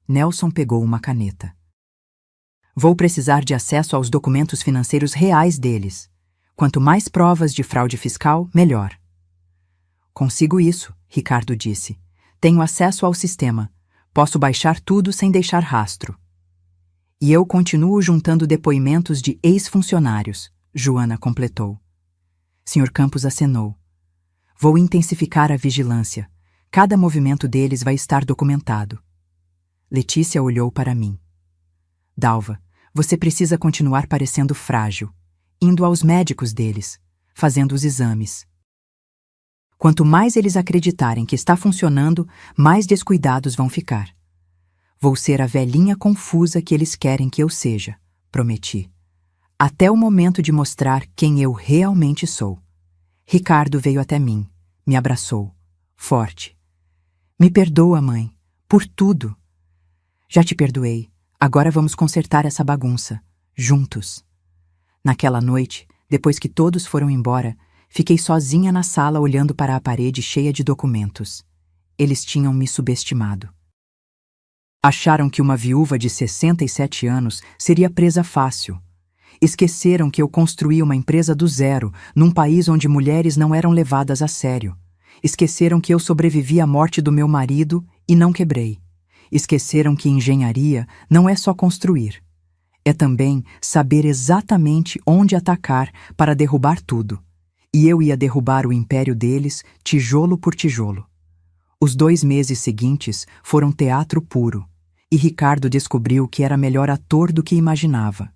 Nelson pegou uma caneta. Vou precisar de acesso aos documentos financeiros reais deles. Quanto mais provas de fraude fiscal, melhor. Consigo isso, Ricardo disse. Tenho acesso ao sistema. Posso baixar tudo sem deixar rastro. E eu continuo juntando depoimentos de ex-funcionários, Joana completou. Sr. Campos acenou. Vou intensificar a vigilância. Cada movimento deles vai estar documentado. Letícia olhou para mim. Dalva, você precisa continuar parecendo frágil, indo aos médicos deles, fazendo os exames. Quanto mais eles acreditarem que está funcionando, mais descuidados vão ficar. Vou ser a velhinha confusa que eles querem que eu seja, prometi. Até o momento de mostrar quem eu realmente sou. Ricardo veio até mim, me abraçou, forte. Me perdoa, mãe, por tudo. Já te perdoei, agora vamos consertar essa bagunça, juntos. Naquela noite, depois que todos foram embora, fiquei sozinha na sala olhando para a parede cheia de documentos. Eles tinham me subestimado. Acharam que uma viúva de 67 anos seria presa fácil. Esqueceram que eu construí uma empresa do zero, num país onde mulheres não eram levadas a sério. Esqueceram que eu sobrevivi à morte do meu marido e não quebrei. Esqueceram que engenharia não é só construir. É também saber exatamente onde atacar para derrubar tudo. E eu ia derrubar o império deles, tijolo por tijolo. Os 2 meses seguintes foram teatro puro, e Ricardo descobriu que era melhor ator do que imaginava.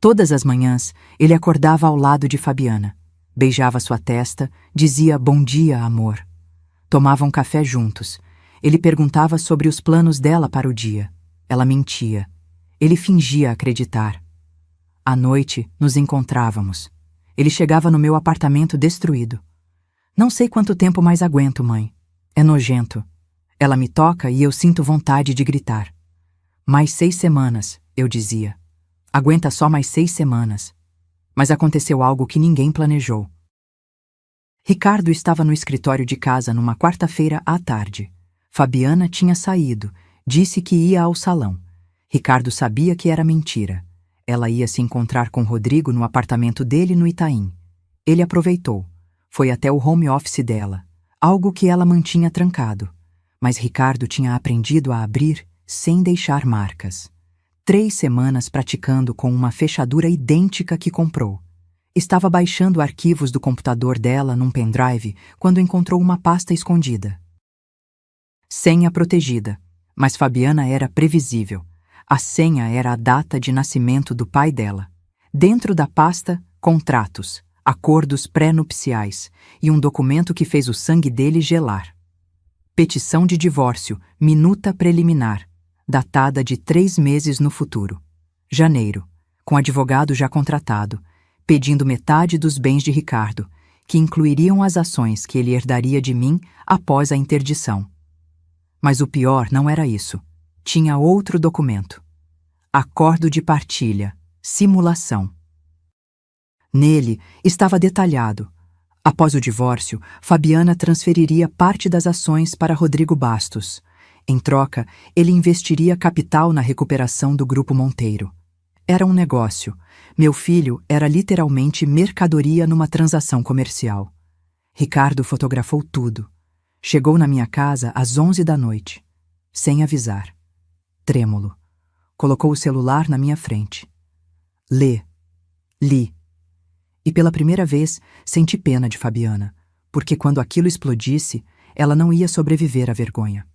Todas as manhãs, ele acordava ao lado de Fabiana, beijava sua testa, dizia bom dia, amor. Tomavam café juntos. Ele perguntava sobre os planos dela para o dia. Ela mentia. Ele fingia acreditar. À noite, nos encontrávamos. Ele chegava no meu apartamento destruído. Não sei quanto tempo mais aguento, mãe. É nojento. Ela me toca e eu sinto vontade de gritar. Mais 6 semanas, eu dizia. Aguenta só mais 6 semanas. Mas aconteceu algo que ninguém planejou. Ricardo estava no escritório de casa numa quarta-feira à tarde. Fabiana tinha saído, disse que ia ao salão. Ricardo sabia que era mentira. Ela ia se encontrar com Rodrigo no apartamento dele no Itaim. Ele aproveitou. Foi até o home office dela, algo que ela mantinha trancado. Mas Ricardo tinha aprendido a abrir sem deixar marcas. 3 semanas praticando com uma fechadura idêntica que comprou. Estava baixando arquivos do computador dela num pendrive quando encontrou uma pasta escondida. Senha protegida. Mas Fabiana era previsível. A senha era a data de nascimento do pai dela. Dentro da pasta, contratos, acordos pré-nupciais e um documento que fez o sangue dele gelar. Petição de divórcio, minuta preliminar, datada de 3 meses no futuro. Janeiro, com advogado já contratado, pedindo metade dos bens de Ricardo, que incluiriam as ações que ele herdaria de mim após a interdição. Mas o pior não era isso. Tinha outro documento. Acordo de partilha, simulação. Nele estava detalhado. Após o divórcio, Fabiana transferiria parte das ações para Rodrigo Bastos. Em troca, ele investiria capital na recuperação do Grupo Monteiro. Era um negócio. Meu filho era literalmente mercadoria numa transação comercial. Ricardo fotografou tudo. Chegou na minha casa às 11 da noite, sem avisar. Trêmulo. Colocou o celular na minha frente. Li. E pela primeira vez senti pena de Fabiana, porque quando aquilo explodisse, ela não ia sobreviver à vergonha.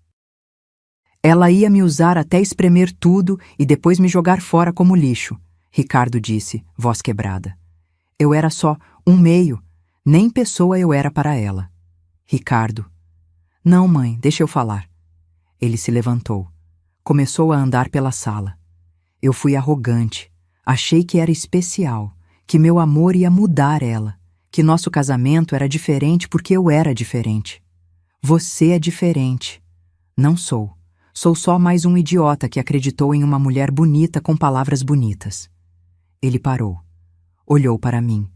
Ela ia me usar até espremer tudo e depois me jogar fora como lixo, Ricardo disse, voz quebrada. Eu era só um meio, nem pessoa eu era para ela. Ricardo. Não, mãe, deixa eu falar. Ele se levantou. Começou a andar pela sala. Eu fui arrogante. Achei que era especial, que meu amor ia mudar ela, que nosso casamento era diferente porque eu era diferente. Você é diferente. Não sou. Sou só mais um idiota que acreditou em uma mulher bonita com palavras bonitas. Ele parou. Olhou para mim.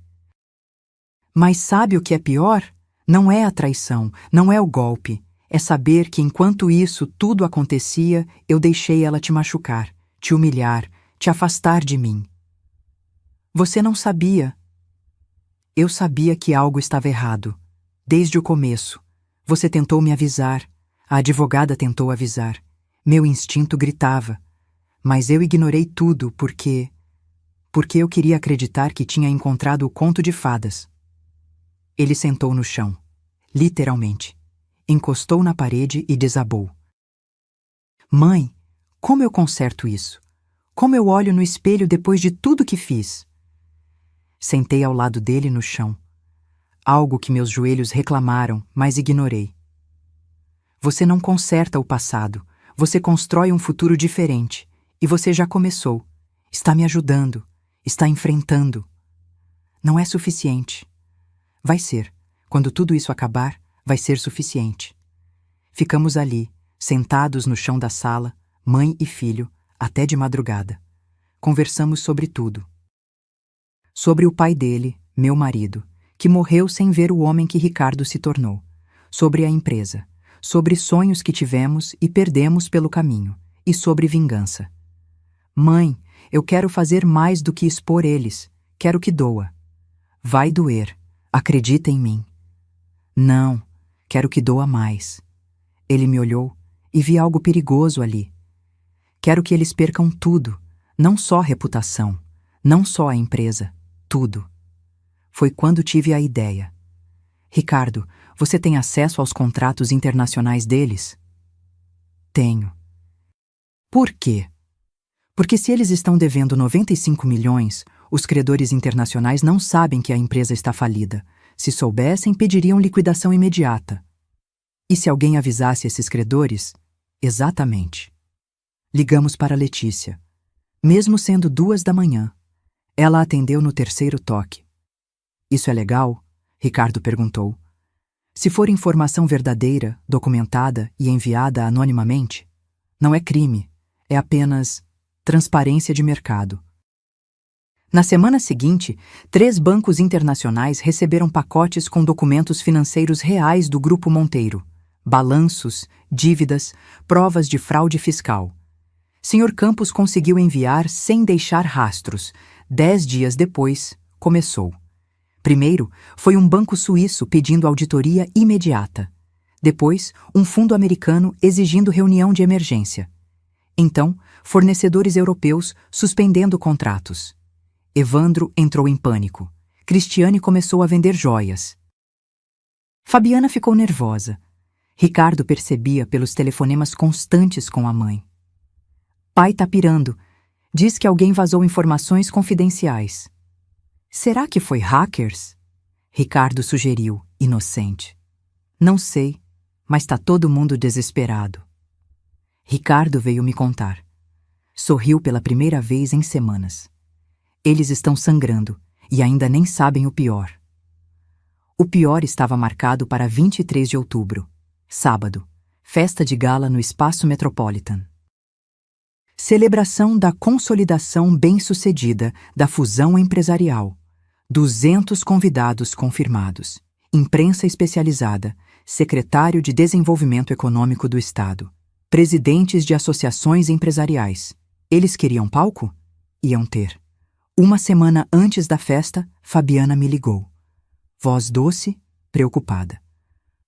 Mas sabe o que é pior? Não é a traição, não é o golpe. É saber que enquanto isso tudo acontecia, eu deixei ela te machucar, te humilhar, te afastar de mim. Você não sabia. Eu sabia que algo estava errado. Desde o começo. Você tentou me avisar. A advogada tentou avisar. Meu instinto gritava. Mas eu ignorei tudo porque eu queria acreditar que tinha encontrado o conto de fadas. Ele sentou no chão. Literalmente. Encostou na parede e desabou. Mãe, como eu conserto isso? Como eu olho no espelho depois de tudo que fiz? Sentei ao lado dele no chão. Algo que meus joelhos reclamaram, mas ignorei. Você não conserta o passado. Você constrói um futuro diferente. E você já começou. Está me ajudando. Está enfrentando. Não é suficiente. Vai ser. Quando tudo isso acabar, vai ser suficiente. Ficamos ali, sentados no chão da sala, mãe e filho, até de madrugada. Conversamos sobre tudo. Sobre o pai dele, meu marido, que morreu sem ver o homem que Ricardo se tornou. Sobre a empresa. Sobre sonhos que tivemos e perdemos pelo caminho. E sobre vingança. Mãe, eu quero fazer mais do que expor eles. Quero que doa. Vai doer. Acredita em mim. Não, quero que doa mais. Ele me olhou e vi algo perigoso ali. Quero que eles percam tudo, não só a reputação, não só a empresa, tudo. Foi quando tive a ideia. Ricardo, você tem acesso aos contratos internacionais deles? Tenho. Por quê? Porque se eles estão devendo 95 milhões, os credores internacionais não sabem que a empresa está falida. Se soubessem, pediriam liquidação imediata. E se alguém avisasse esses credores? Exatamente. Ligamos para Letícia. Mesmo sendo 2 da manhã, ela atendeu no 3º toque. Isso é legal? Ricardo perguntou. Se for informação verdadeira, documentada e enviada anonimamente, não é crime, é apenas transparência de mercado. Na semana seguinte, 3 bancos internacionais receberam pacotes com documentos financeiros reais do Grupo Monteiro, balanços, dívidas, provas de fraude fiscal. Sr. Campos conseguiu enviar sem deixar rastros. 10 dias depois, começou. Primeiro, foi um banco suíço pedindo auditoria imediata. Depois, um fundo americano exigindo reunião de emergência. Então, fornecedores europeus suspendendo contratos. Evandro entrou em pânico. Cristiane começou a vender joias. Fabiana ficou nervosa. Ricardo percebia pelos telefonemas constantes com a mãe. Pai tá pirando. Diz que alguém vazou informações confidenciais. Será que foi hackers? Ricardo sugeriu, inocente. Não sei, mas tá todo mundo desesperado. Ricardo veio me contar. Sorriu pela primeira vez em semanas. Eles estão sangrando e ainda nem sabem o pior. O pior estava marcado para 23 de outubro, sábado, festa de gala no Espaço Metropolitan. Celebração da consolidação bem-sucedida da fusão empresarial. 200 convidados confirmados. Imprensa especializada, secretário de Desenvolvimento Econômico do Estado, presidentes de associações empresariais. Eles queriam palco? Iam ter. Uma semana antes da festa, Fabiana me ligou. Voz doce, preocupada.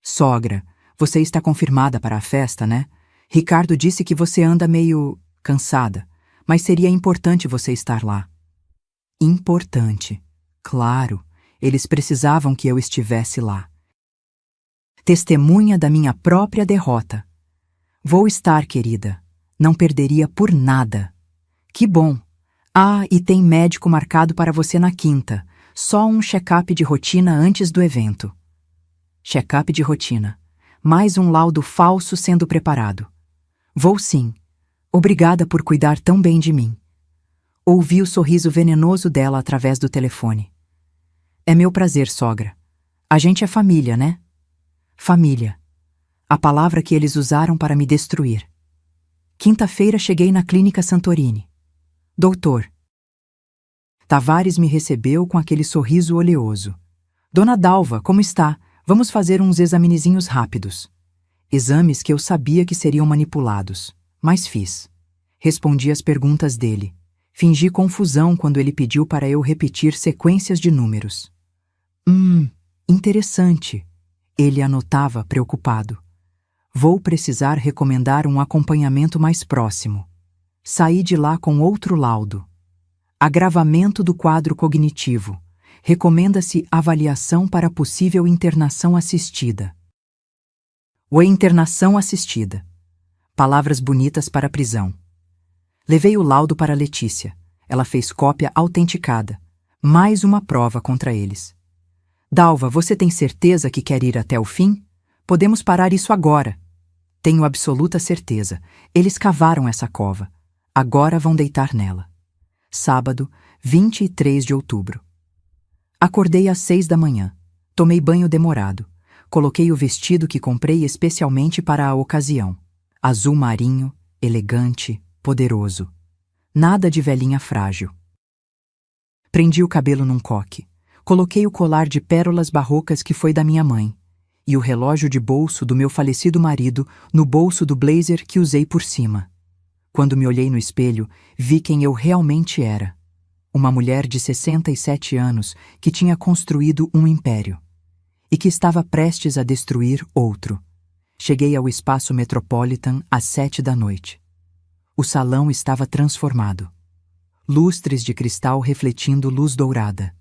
Sogra, você está confirmada para a festa, né? Ricardo disse que você anda meio cansada, mas seria importante você estar lá. Importante. Claro, eles precisavam que eu estivesse lá. Testemunha da minha própria derrota. Vou estar, querida. Não perderia por nada. Que bom. Ah, e tem médico marcado para você na quinta. Só um check-up de rotina antes do evento. Check-up de rotina. Mais um laudo falso sendo preparado. Vou sim. Obrigada por cuidar tão bem de mim. Ouvi o sorriso venenoso dela através do telefone. É meu prazer, sogra. A gente é família, né? Família. A palavra que eles usaram para me destruir. Quinta-feira cheguei na Clínica Santorini. Doutor. Tavares me recebeu com aquele sorriso oleoso. Dona Dalva, como está? Vamos fazer uns examinezinhos rápidos. Exames que eu sabia que seriam manipulados, mas fiz. Respondi às perguntas dele. Fingi confusão quando ele pediu para eu repetir sequências de números. Interessante. Ele anotava, preocupado. Vou precisar recomendar um acompanhamento mais próximo. Saí de lá com outro laudo. Agravamento do quadro cognitivo. Recomenda-se avaliação para possível internação assistida. Ou internação assistida. Palavras bonitas para prisão. Levei o laudo para Letícia. Ela fez cópia autenticada. Mais uma prova contra eles. Dalva, você tem certeza que quer ir até o fim? Podemos parar isso agora. Tenho absoluta certeza. Eles cavaram essa cova. Agora vão deitar nela. Sábado, 23 de outubro. Acordei às 6 da manhã. Tomei banho demorado. Coloquei o vestido que comprei especialmente para a ocasião. Azul marinho, elegante, poderoso. Nada de velhinha frágil. Prendi o cabelo num coque. Coloquei o colar de pérolas barrocas que foi da minha mãe e o relógio de bolso do meu falecido marido no bolso do blazer que usei por cima. Quando me olhei no espelho, vi quem eu realmente era. Uma mulher de 67 anos que tinha construído um império e que estava prestes a destruir outro. Cheguei ao Espaço Metropolitan às 7 da noite. O salão estava transformado. Lustres de cristal refletindo luz dourada.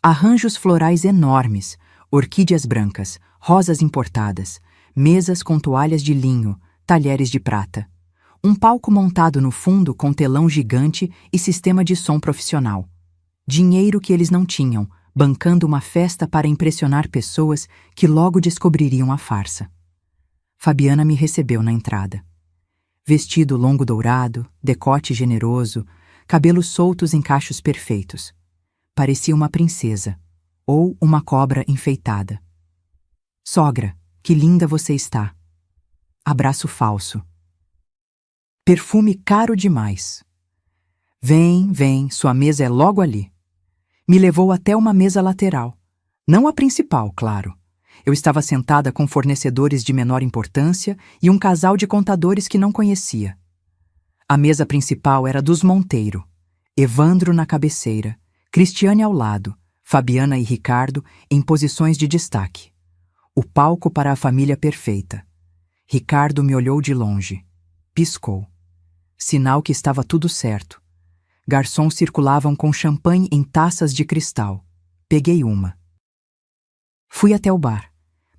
Arranjos florais enormes, orquídeas brancas, rosas importadas, mesas com toalhas de linho, talheres de prata. Um palco montado no fundo com telão gigante e sistema de som profissional. Dinheiro que eles não tinham, bancando uma festa para impressionar pessoas que logo descobririam a farsa. Fabiana me recebeu na entrada. Vestido longo dourado, decote generoso, cabelos soltos em cachos perfeitos. Parecia uma princesa, ou uma cobra enfeitada. Sogra, que linda você está. Abraço falso. Perfume caro demais. Vem, vem, sua mesa é logo ali. Me levou até uma mesa lateral. Não a principal, claro. Eu estava sentada com fornecedores de menor importância e um casal de contadores que não conhecia. A mesa principal era dos Monteiro. Evandro na cabeceira, Cristiane ao lado, Fabiana e Ricardo em posições de destaque. O palco para a família perfeita. Ricardo me olhou de longe. Piscou. Sinal que estava tudo certo. Garçons circulavam com champanhe em taças de cristal. Peguei uma. Fui até o bar.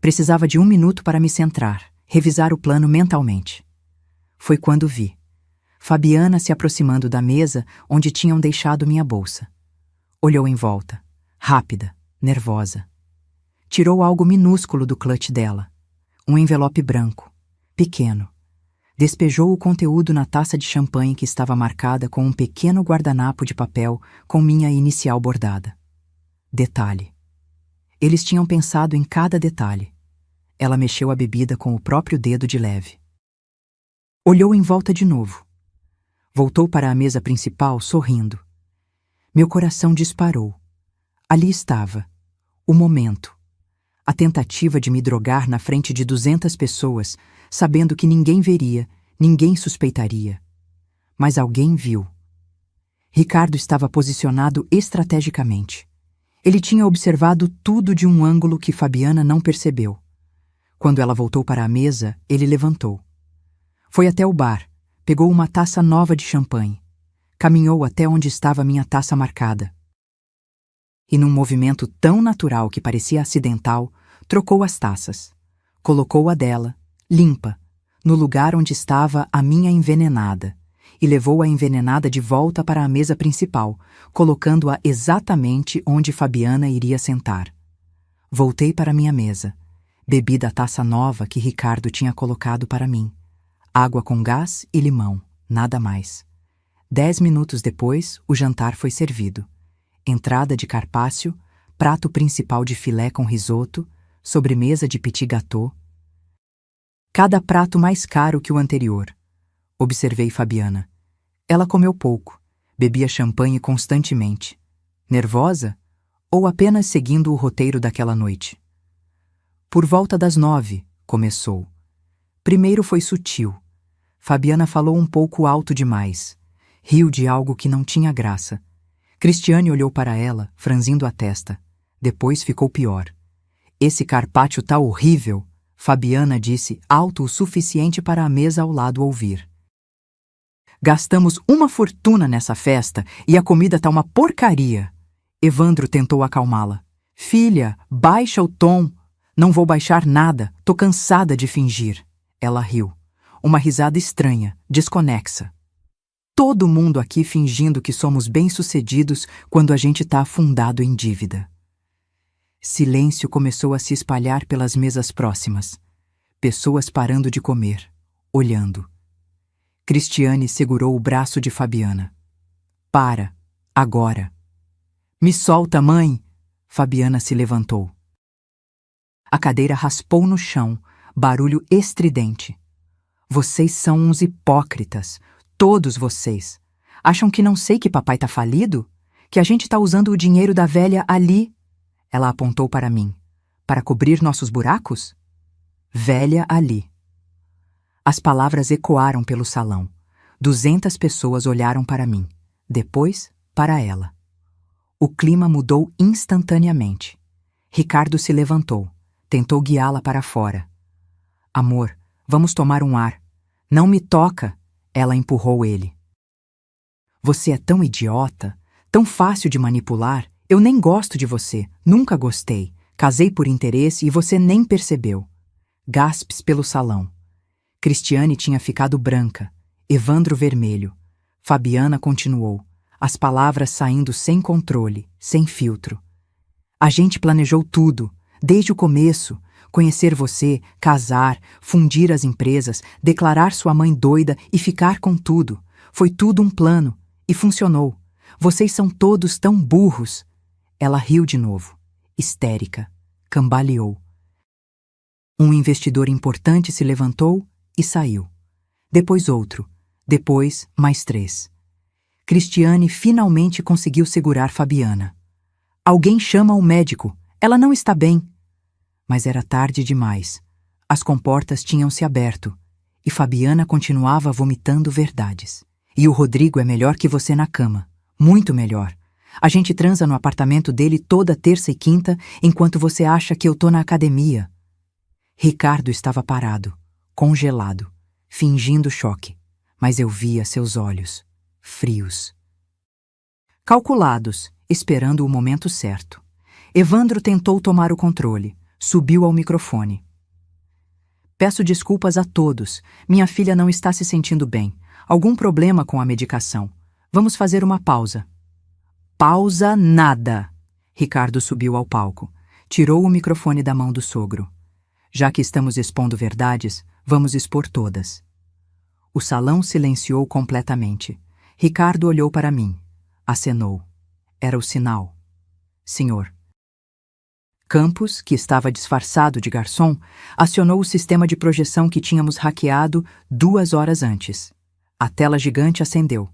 Precisava de 1 minuto para me centrar, revisar o plano mentalmente. Foi quando vi Fabiana se aproximando da mesa onde tinham deixado minha bolsa. Olhou em volta, rápida, nervosa. Tirou algo minúsculo do clutch dela. Um envelope branco, pequeno. Despejou o conteúdo na taça de champanhe que estava marcada com um pequeno guardanapo de papel com minha inicial bordada. Detalhe. Eles tinham pensado em cada detalhe. Ela mexeu a bebida com o próprio dedo de leve. Olhou em volta de novo. Voltou para a mesa principal sorrindo. Meu coração disparou. Ali estava. O momento. A tentativa de me drogar na frente de 200 pessoas, sabendo que ninguém veria, ninguém suspeitaria. Mas alguém viu. Ricardo estava posicionado estrategicamente. Ele tinha observado tudo de um ângulo que Fabiana não percebeu. Quando ela voltou para a mesa, ele levantou. Foi até o bar, pegou uma taça nova de champanhe. Caminhou até onde estava minha taça marcada. E num movimento tão natural que parecia acidental, trocou as taças. Colocou a dela, limpa, no lugar onde estava a minha envenenada, e levou a envenenada de volta para a mesa principal, colocando-a exatamente onde Fabiana iria sentar. Voltei para minha mesa. Bebi da taça nova que Ricardo tinha colocado para mim. Água com gás e limão, nada mais. 10 minutos depois, o jantar foi servido. Entrada de carpaccio, prato principal de filé com risoto, sobremesa de petit gâteau. Cada prato mais caro que o anterior. Observei Fabiana. Ela comeu pouco, bebia champanhe constantemente. Nervosa? Ou apenas seguindo o roteiro daquela noite? Por volta das 9, começou. Primeiro foi sutil. Fabiana falou um pouco alto demais. Riu de algo que não tinha graça. Cristiane olhou para ela, franzindo a testa. Depois ficou pior. Esse carpaccio tá horrível, Fabiana disse, alto o suficiente para a mesa ao lado ouvir. Gastamos uma fortuna nessa festa e a comida tá uma porcaria. Evandro tentou acalmá-la. Filha, baixa o tom. Não vou baixar nada, tô cansada de fingir. Ela riu. Uma risada estranha, desconexa. Todo mundo aqui fingindo que somos bem-sucedidos quando a gente tá afundado em dívida. Silêncio começou a se espalhar pelas mesas próximas. Pessoas parando de comer, olhando. Cristiane segurou o braço de Fabiana. Para, agora. Me solta, mãe! Fabiana se levantou. A cadeira raspou no chão, barulho estridente. Vocês são uns hipócritas. Todos vocês. Acham que não sei que papai tá falido? Que a gente tá usando o dinheiro da velha ali? Ela apontou para mim. Para cobrir nossos buracos? Velha ali. As palavras ecoaram pelo salão. 200 pessoas olharam para mim. Depois, para ela. O clima mudou instantaneamente. Ricardo se levantou. Tentou guiá-la para fora. Amor, vamos tomar um ar. Não me toca! Ela empurrou ele. Você é tão idiota, tão fácil de manipular. Eu nem gosto de você, nunca gostei. Casei por interesse e você nem percebeu. Gaspes pelo salão. Cristiane tinha ficado branca, Evandro vermelho. Fabiana continuou, as palavras saindo sem controle, sem filtro. A gente planejou tudo, desde o começo. Conhecer você, casar, fundir as empresas, declarar sua mãe doida e ficar com tudo. Foi tudo um plano. E funcionou. Vocês são todos tão burros. Ela riu de novo, histérica, cambaleou. Um investidor importante se levantou e saiu. Depois outro. Depois mais 3. Cristiane finalmente conseguiu segurar Fabiana. Alguém chama o médico. Ela não está bem. Mas era tarde demais. As comportas tinham se aberto e Fabiana continuava vomitando verdades. E o Rodrigo é melhor que você na cama. Muito melhor. A gente transa no apartamento dele toda terça e quinta, enquanto você acha que eu tô na academia. Ricardo estava parado, congelado, fingindo choque, mas eu via seus olhos, frios. Calculados, esperando o momento certo. Evandro tentou tomar o controle. Subiu ao microfone. Peço desculpas a todos. Minha filha não está se sentindo bem. Algum problema com a medicação. Vamos fazer uma pausa. Pausa nada! Ricardo subiu ao palco. Tirou o microfone da mão do sogro. Já que estamos expondo verdades, vamos expor todas. O salão silenciou completamente. Ricardo olhou para mim. Acenou. Era o sinal. Senhor. Campos, que estava disfarçado de garçom, acionou o sistema de projeção que tínhamos hackeado 2 horas antes. A tela gigante acendeu.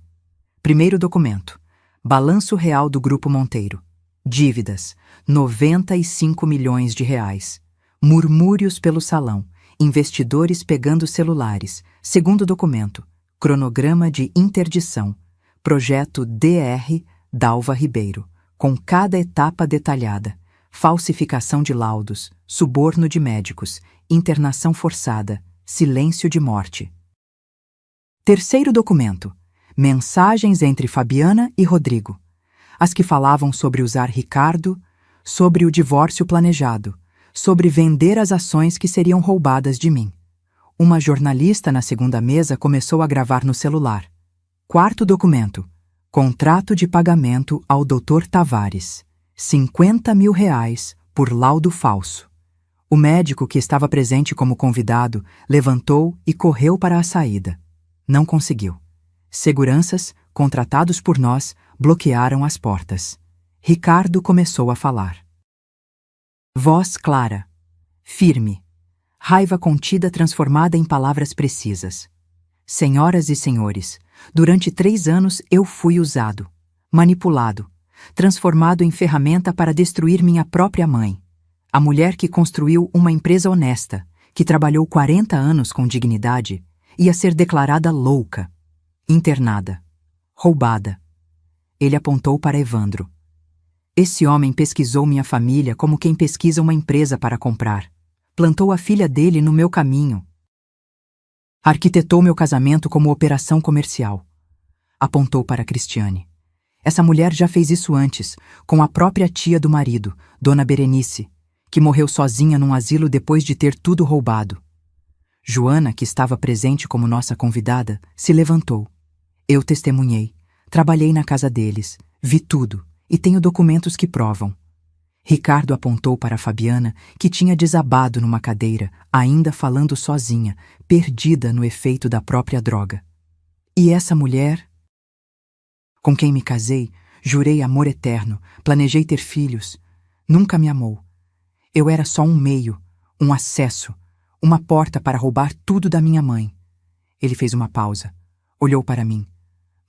Primeiro documento. Balanço real do Grupo Monteiro. Dívidas. 95 milhões de reais. Murmúrios pelo salão. Investidores pegando celulares. Segundo documento. Cronograma de interdição. Projeto DR Dalva Ribeiro. Com cada etapa detalhada. Falsificação de laudos. Suborno de médicos. Internação forçada. Silêncio de morte. Terceiro documento. Mensagens entre Fabiana e Rodrigo. As que falavam sobre usar Ricardo, sobre o divórcio planejado, sobre vender as ações que seriam roubadas de mim. Uma jornalista na segunda mesa começou a gravar no celular. Quarto documento. Contrato de pagamento ao Dr. Tavares. 50 mil reais por laudo falso. O médico que estava presente como convidado levantou e correu para a saída. Não conseguiu. Seguranças, contratados por nós, bloquearam as portas. Ricardo começou a falar. Voz clara, firme, raiva contida transformada em palavras precisas. Senhoras e senhores, durante 3 anos eu fui usado, manipulado, transformado em ferramenta para destruir minha própria mãe. A mulher que construiu uma empresa honesta, que trabalhou 40 anos com dignidade, ia ser declarada louca, internada, roubada. Ele apontou para Evandro. Esse homem pesquisou minha família como quem pesquisa uma empresa para comprar. Plantou a filha dele no meu caminho. Arquitetou meu casamento como operação comercial. Apontou para Cristiane. Essa mulher já fez isso antes, com a própria tia do marido, Dona Berenice, que morreu sozinha num asilo depois de ter tudo roubado. Joana, que estava presente como nossa convidada, se levantou. Eu testemunhei, trabalhei na casa deles, vi tudo e tenho documentos que provam. Ricardo apontou para Fabiana, que tinha desabado numa cadeira, ainda falando sozinha, perdida no efeito da própria droga. E essa mulher? Com quem me casei, jurei amor eterno, planejei ter filhos. Nunca me amou. Eu era só um meio, um acesso, uma porta para roubar tudo da minha mãe. Ele fez uma pausa. Olhou para mim.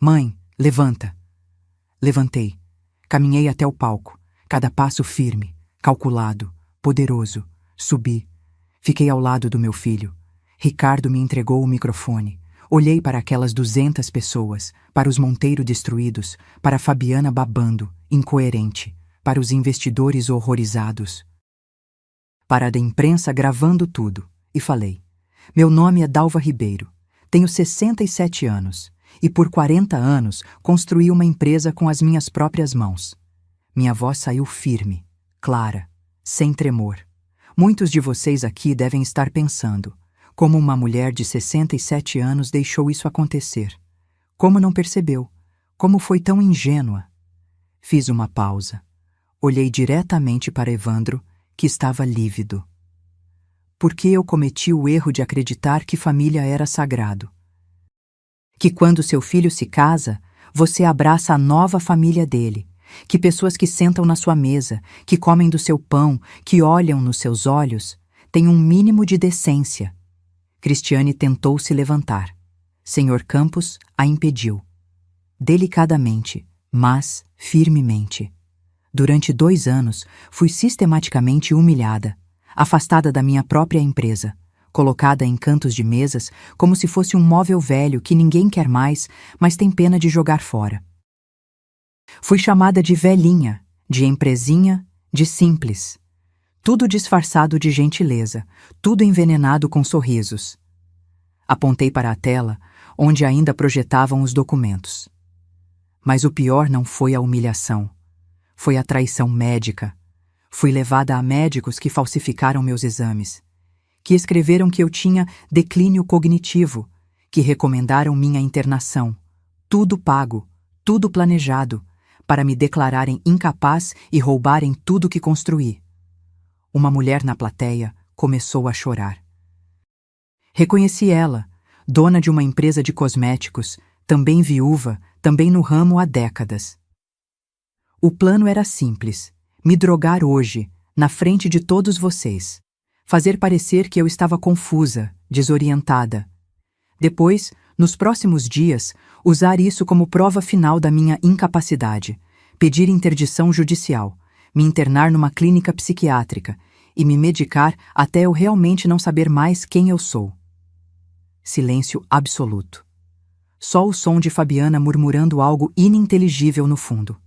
Mãe, levanta. Levantei. Caminhei até o palco. Cada passo firme, calculado, poderoso. Subi. Fiquei ao lado do meu filho. Ricardo me entregou o microfone. Olhei para aquelas 200 pessoas, para os Monteiro destruídos, para Fabiana babando, incoerente, para os investidores horrorizados, para a da imprensa gravando tudo, e falei: meu nome é Dalva Ribeiro, tenho 67 anos, e por 40 anos construí uma empresa com as minhas próprias mãos. Minha voz saiu firme, clara, sem tremor. Muitos de vocês aqui devem estar pensando: como uma mulher de 67 anos deixou isso acontecer? Como não percebeu? Como foi tão ingênua? Fiz uma pausa. Olhei diretamente para Evandro, que estava lívido. Por que eu cometi o erro de acreditar que família era sagrado? Que quando seu filho se casa, você abraça a nova família dele, que pessoas que sentam na sua mesa, que comem do seu pão, que olham nos seus olhos, têm um mínimo de decência. Cristiane tentou se levantar. Senhor Campos a impediu. Delicadamente, mas firmemente. Durante 2 anos, fui sistematicamente humilhada, afastada da minha própria empresa, colocada em cantos de mesas como se fosse um móvel velho que ninguém quer mais, mas tem pena de jogar fora. Fui chamada de velhinha, de empresinha, de simples. Tudo disfarçado de gentileza, tudo envenenado com sorrisos. Apontei para a tela, onde ainda projetavam os documentos. Mas o pior não foi a humilhação. Foi a traição médica. Fui levada a médicos que falsificaram meus exames, que escreveram que eu tinha declínio cognitivo, que recomendaram minha internação. Tudo pago, tudo planejado, para me declararem incapaz e roubarem tudo que construí. Uma mulher na plateia começou a chorar. Reconheci ela, dona de uma empresa de cosméticos, também viúva, também no ramo há décadas. O plano era simples: me drogar hoje, na frente de todos vocês. Fazer parecer que eu estava confusa, desorientada. Depois, nos próximos dias, usar isso como prova final da minha incapacidade, pedir interdição judicial, me internar numa clínica psiquiátrica e me medicar até eu realmente não saber mais quem eu sou. Silêncio absoluto. Só o som de Fabiana murmurando algo ininteligível no fundo.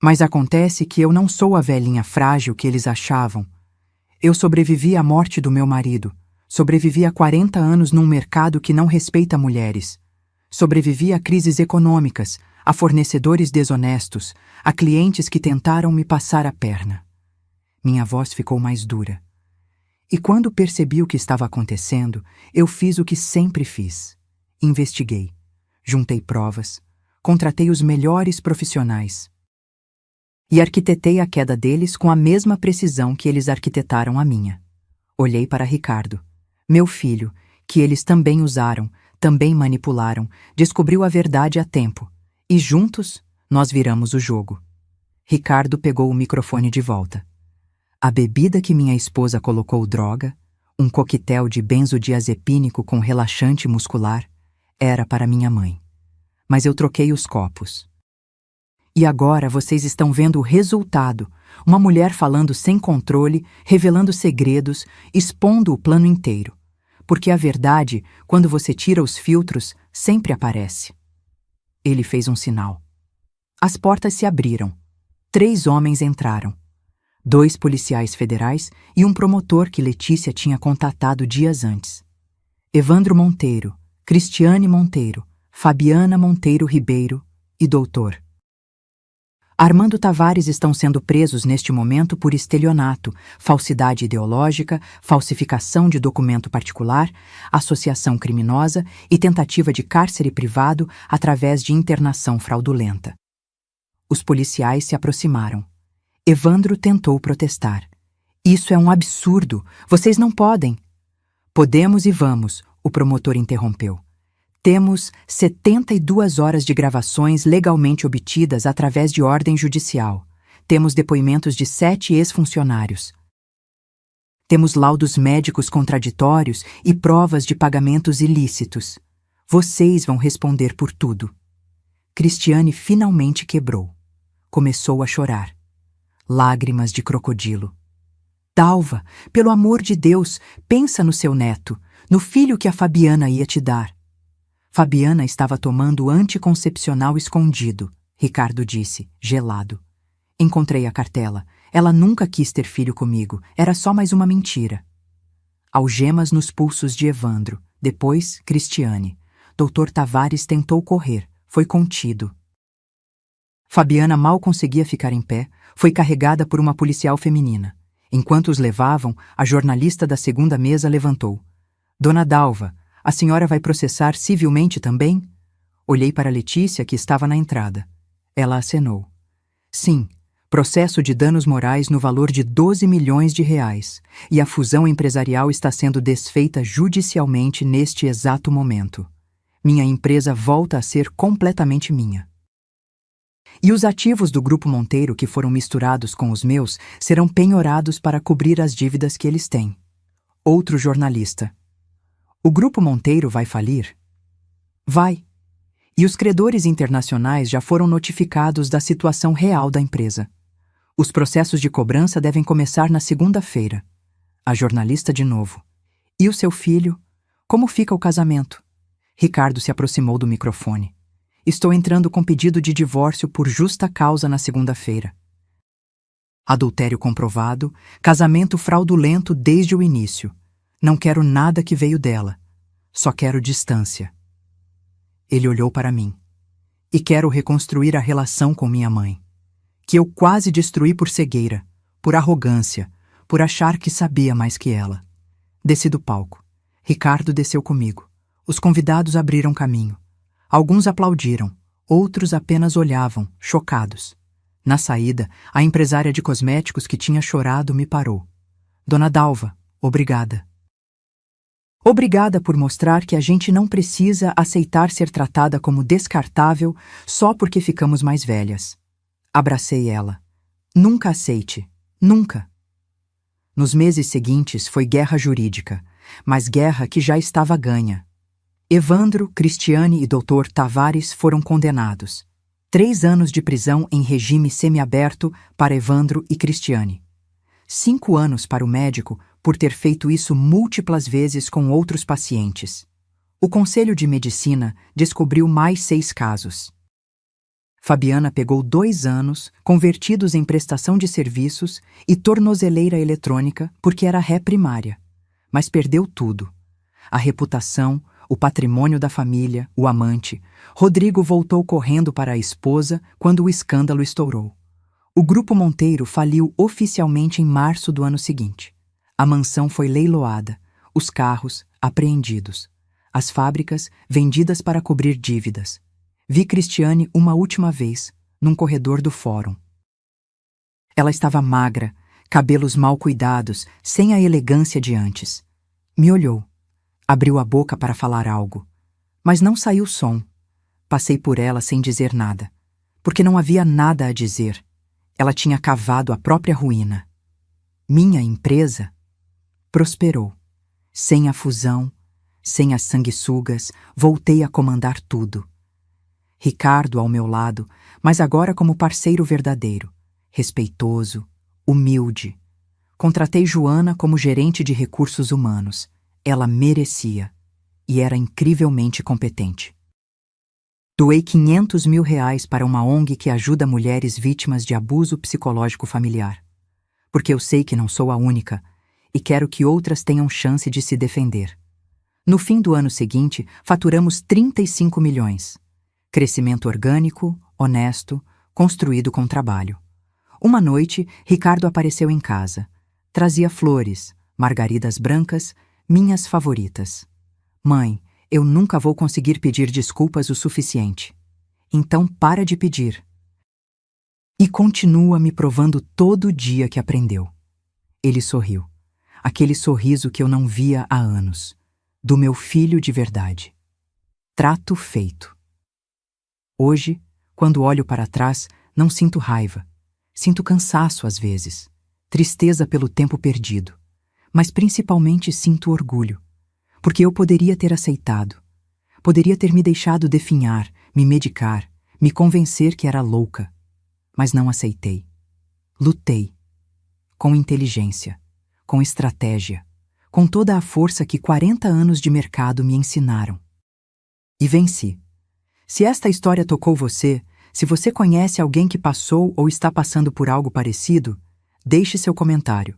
Mas acontece que eu não sou a velhinha frágil que eles achavam. Eu sobrevivi à morte do meu marido. Sobrevivi a 40 anos num mercado que não respeita mulheres. Sobrevivi a crises econômicas, a fornecedores desonestos, a clientes que tentaram me passar a perna. Minha voz ficou mais dura. E quando percebi o que estava acontecendo, eu fiz o que sempre fiz. Investiguei, juntei provas, contratei os melhores profissionais e arquitetei a queda deles com a mesma precisão que eles arquitetaram a minha. Olhei para Ricardo, meu filho, que eles também usaram, também manipularam, descobriu a verdade a tempo, e juntos nós viramos o jogo. Ricardo pegou o microfone de volta. A bebida que minha esposa colocou droga, um coquetel de benzodiazepínico com relaxante muscular, era para minha mãe. Mas eu troquei os copos. E agora vocês estão vendo o resultado. Uma mulher falando sem controle, revelando segredos, expondo o plano inteiro. Porque a verdade, quando você tira os filtros, sempre aparece. Ele fez um sinal. As portas se abriram. 3 homens entraram. 2 policiais federais e um promotor que Letícia tinha contatado dias antes. Evandro Monteiro, Cristiane Monteiro, Fabiana Monteiro Ribeiro e Doutor. Armando Tavares estão sendo presos neste momento por estelionato, falsidade ideológica, falsificação de documento particular, associação criminosa e tentativa de cárcere privado através de internação fraudulenta. Os policiais se aproximaram. Evandro tentou protestar. Isso é um absurdo. Vocês não podem. Podemos e vamos, o promotor interrompeu. Temos 72 horas de gravações legalmente obtidas através de ordem judicial. Temos depoimentos de 7 ex-funcionários. Temos laudos médicos contraditórios e provas de pagamentos ilícitos. Vocês vão responder por tudo. Cristiane finalmente quebrou. Começou a chorar. Lágrimas de crocodilo. Dalva, pelo amor de Deus, pensa no seu neto, no filho que a Fabiana ia te dar. Fabiana estava tomando anticoncepcional escondido, Ricardo disse, gelado. Encontrei a cartela. Ela nunca quis ter filho comigo, era só mais uma mentira. Algemas nos pulsos de Evandro, depois Cristiane. Doutor Tavares tentou correr, foi contido. Fabiana mal conseguia ficar em pé, foi carregada por uma policial feminina. Enquanto os levavam, a jornalista da segunda mesa levantou. Dona Dalva, a senhora vai processar civilmente também? Olhei para Letícia, que estava na entrada. Ela acenou. Sim, processo de danos morais no valor de 12 milhões de reais, e a fusão empresarial está sendo desfeita judicialmente neste exato momento. Minha empresa volta a ser completamente minha. E os ativos do Grupo Monteiro que foram misturados com os meus serão penhorados para cobrir as dívidas que eles têm. Outro jornalista. O Grupo Monteiro vai falir? Vai. E os credores internacionais já foram notificados da situação real da empresa. Os processos de cobrança devem começar na segunda-feira. A jornalista de novo. E o seu filho? Como fica o casamento? Ricardo se aproximou do microfone. Estou entrando com pedido de divórcio por justa causa na segunda-feira. Adultério comprovado, casamento fraudulento desde o início. Não quero nada que veio dela. Só quero distância. Ele olhou para mim. E quero reconstruir a relação com minha mãe, que eu quase destruí por cegueira, por arrogância, por achar que sabia mais que ela. Desci do palco. Ricardo desceu comigo. Os convidados abriram caminho. Alguns aplaudiram, outros apenas olhavam, chocados. Na saída, a empresária de cosméticos que tinha chorado me parou. Dona Dalva, obrigada. Obrigada por mostrar que a gente não precisa aceitar ser tratada como descartável só porque ficamos mais velhas. Abracei ela. Nunca aceite. Nunca. Nos meses seguintes foi guerra jurídica, mas guerra que já estava ganha. Evandro, Cristiane e Dr. Tavares foram condenados. 3 anos de prisão em regime semiaberto para Evandro e Cristiane. 5 anos para o médico por ter feito isso múltiplas vezes com outros pacientes. O Conselho de Medicina descobriu mais 6 casos. Fabiana pegou 2 anos, convertidos em prestação de serviços e tornozeleira eletrônica porque era ré primária. Mas perdeu tudo. A reputação, o patrimônio da família, o amante. Rodrigo voltou correndo para a esposa quando o escândalo estourou. O Grupo Monteiro faliu oficialmente em março do ano seguinte. A mansão foi leiloada, os carros apreendidos, as fábricas vendidas para cobrir dívidas. Vi Cristiane uma última vez, num corredor do fórum. Ela estava magra, cabelos mal cuidados, sem a elegância de antes. Me olhou. Abriu a boca para falar algo, mas não saiu som. Passei por ela sem dizer nada, porque não havia nada a dizer. Ela tinha cavado a própria ruína. Minha empresa prosperou. Sem a fusão, sem as sanguessugas, voltei a comandar tudo. Ricardo ao meu lado, mas agora como parceiro verdadeiro, respeitoso, humilde. Contratei Joana como gerente de recursos humanos. Ela merecia e era incrivelmente competente. Doei R$500 mil para uma ONG que ajuda mulheres vítimas de abuso psicológico familiar. Porque eu sei que não sou a única e quero que outras tenham chance de se defender. No fim do ano seguinte, faturamos 35 milhões. Crescimento orgânico, honesto, construído com trabalho. Uma noite, Ricardo apareceu em casa. Trazia flores, margaridas brancas, minhas favoritas. Mãe, eu nunca vou conseguir pedir desculpas o suficiente. Então para de pedir. E continua me provando todo dia que aprendeu. Ele sorriu. Aquele sorriso que eu não via há anos. Do meu filho de verdade. Trato feito. Hoje, quando olho para trás, não sinto raiva. Sinto cansaço às vezes. Tristeza pelo tempo perdido. Mas principalmente sinto orgulho. Porque eu poderia ter aceitado. Poderia ter me deixado definhar, me medicar, me convencer que era louca. Mas não aceitei. Lutei. Com inteligência, com estratégia, com toda a força que 40 anos de mercado me ensinaram. E venci. Se esta história tocou você, se você conhece alguém que passou ou está passando por algo parecido, deixe seu comentário.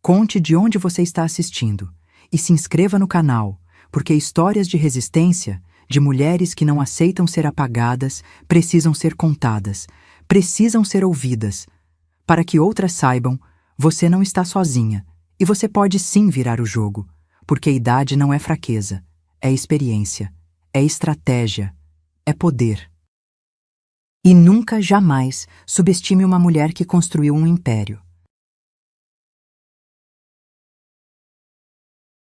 Conte de onde você está assistindo e se inscreva no canal, porque histórias de resistência, de mulheres que não aceitam ser apagadas, precisam ser contadas, precisam ser ouvidas, para que outras saibam, você não está sozinha e você pode sim virar o jogo, porque a idade não é fraqueza, é experiência, é estratégia, é poder. E nunca, jamais, subestime uma mulher que construiu um império.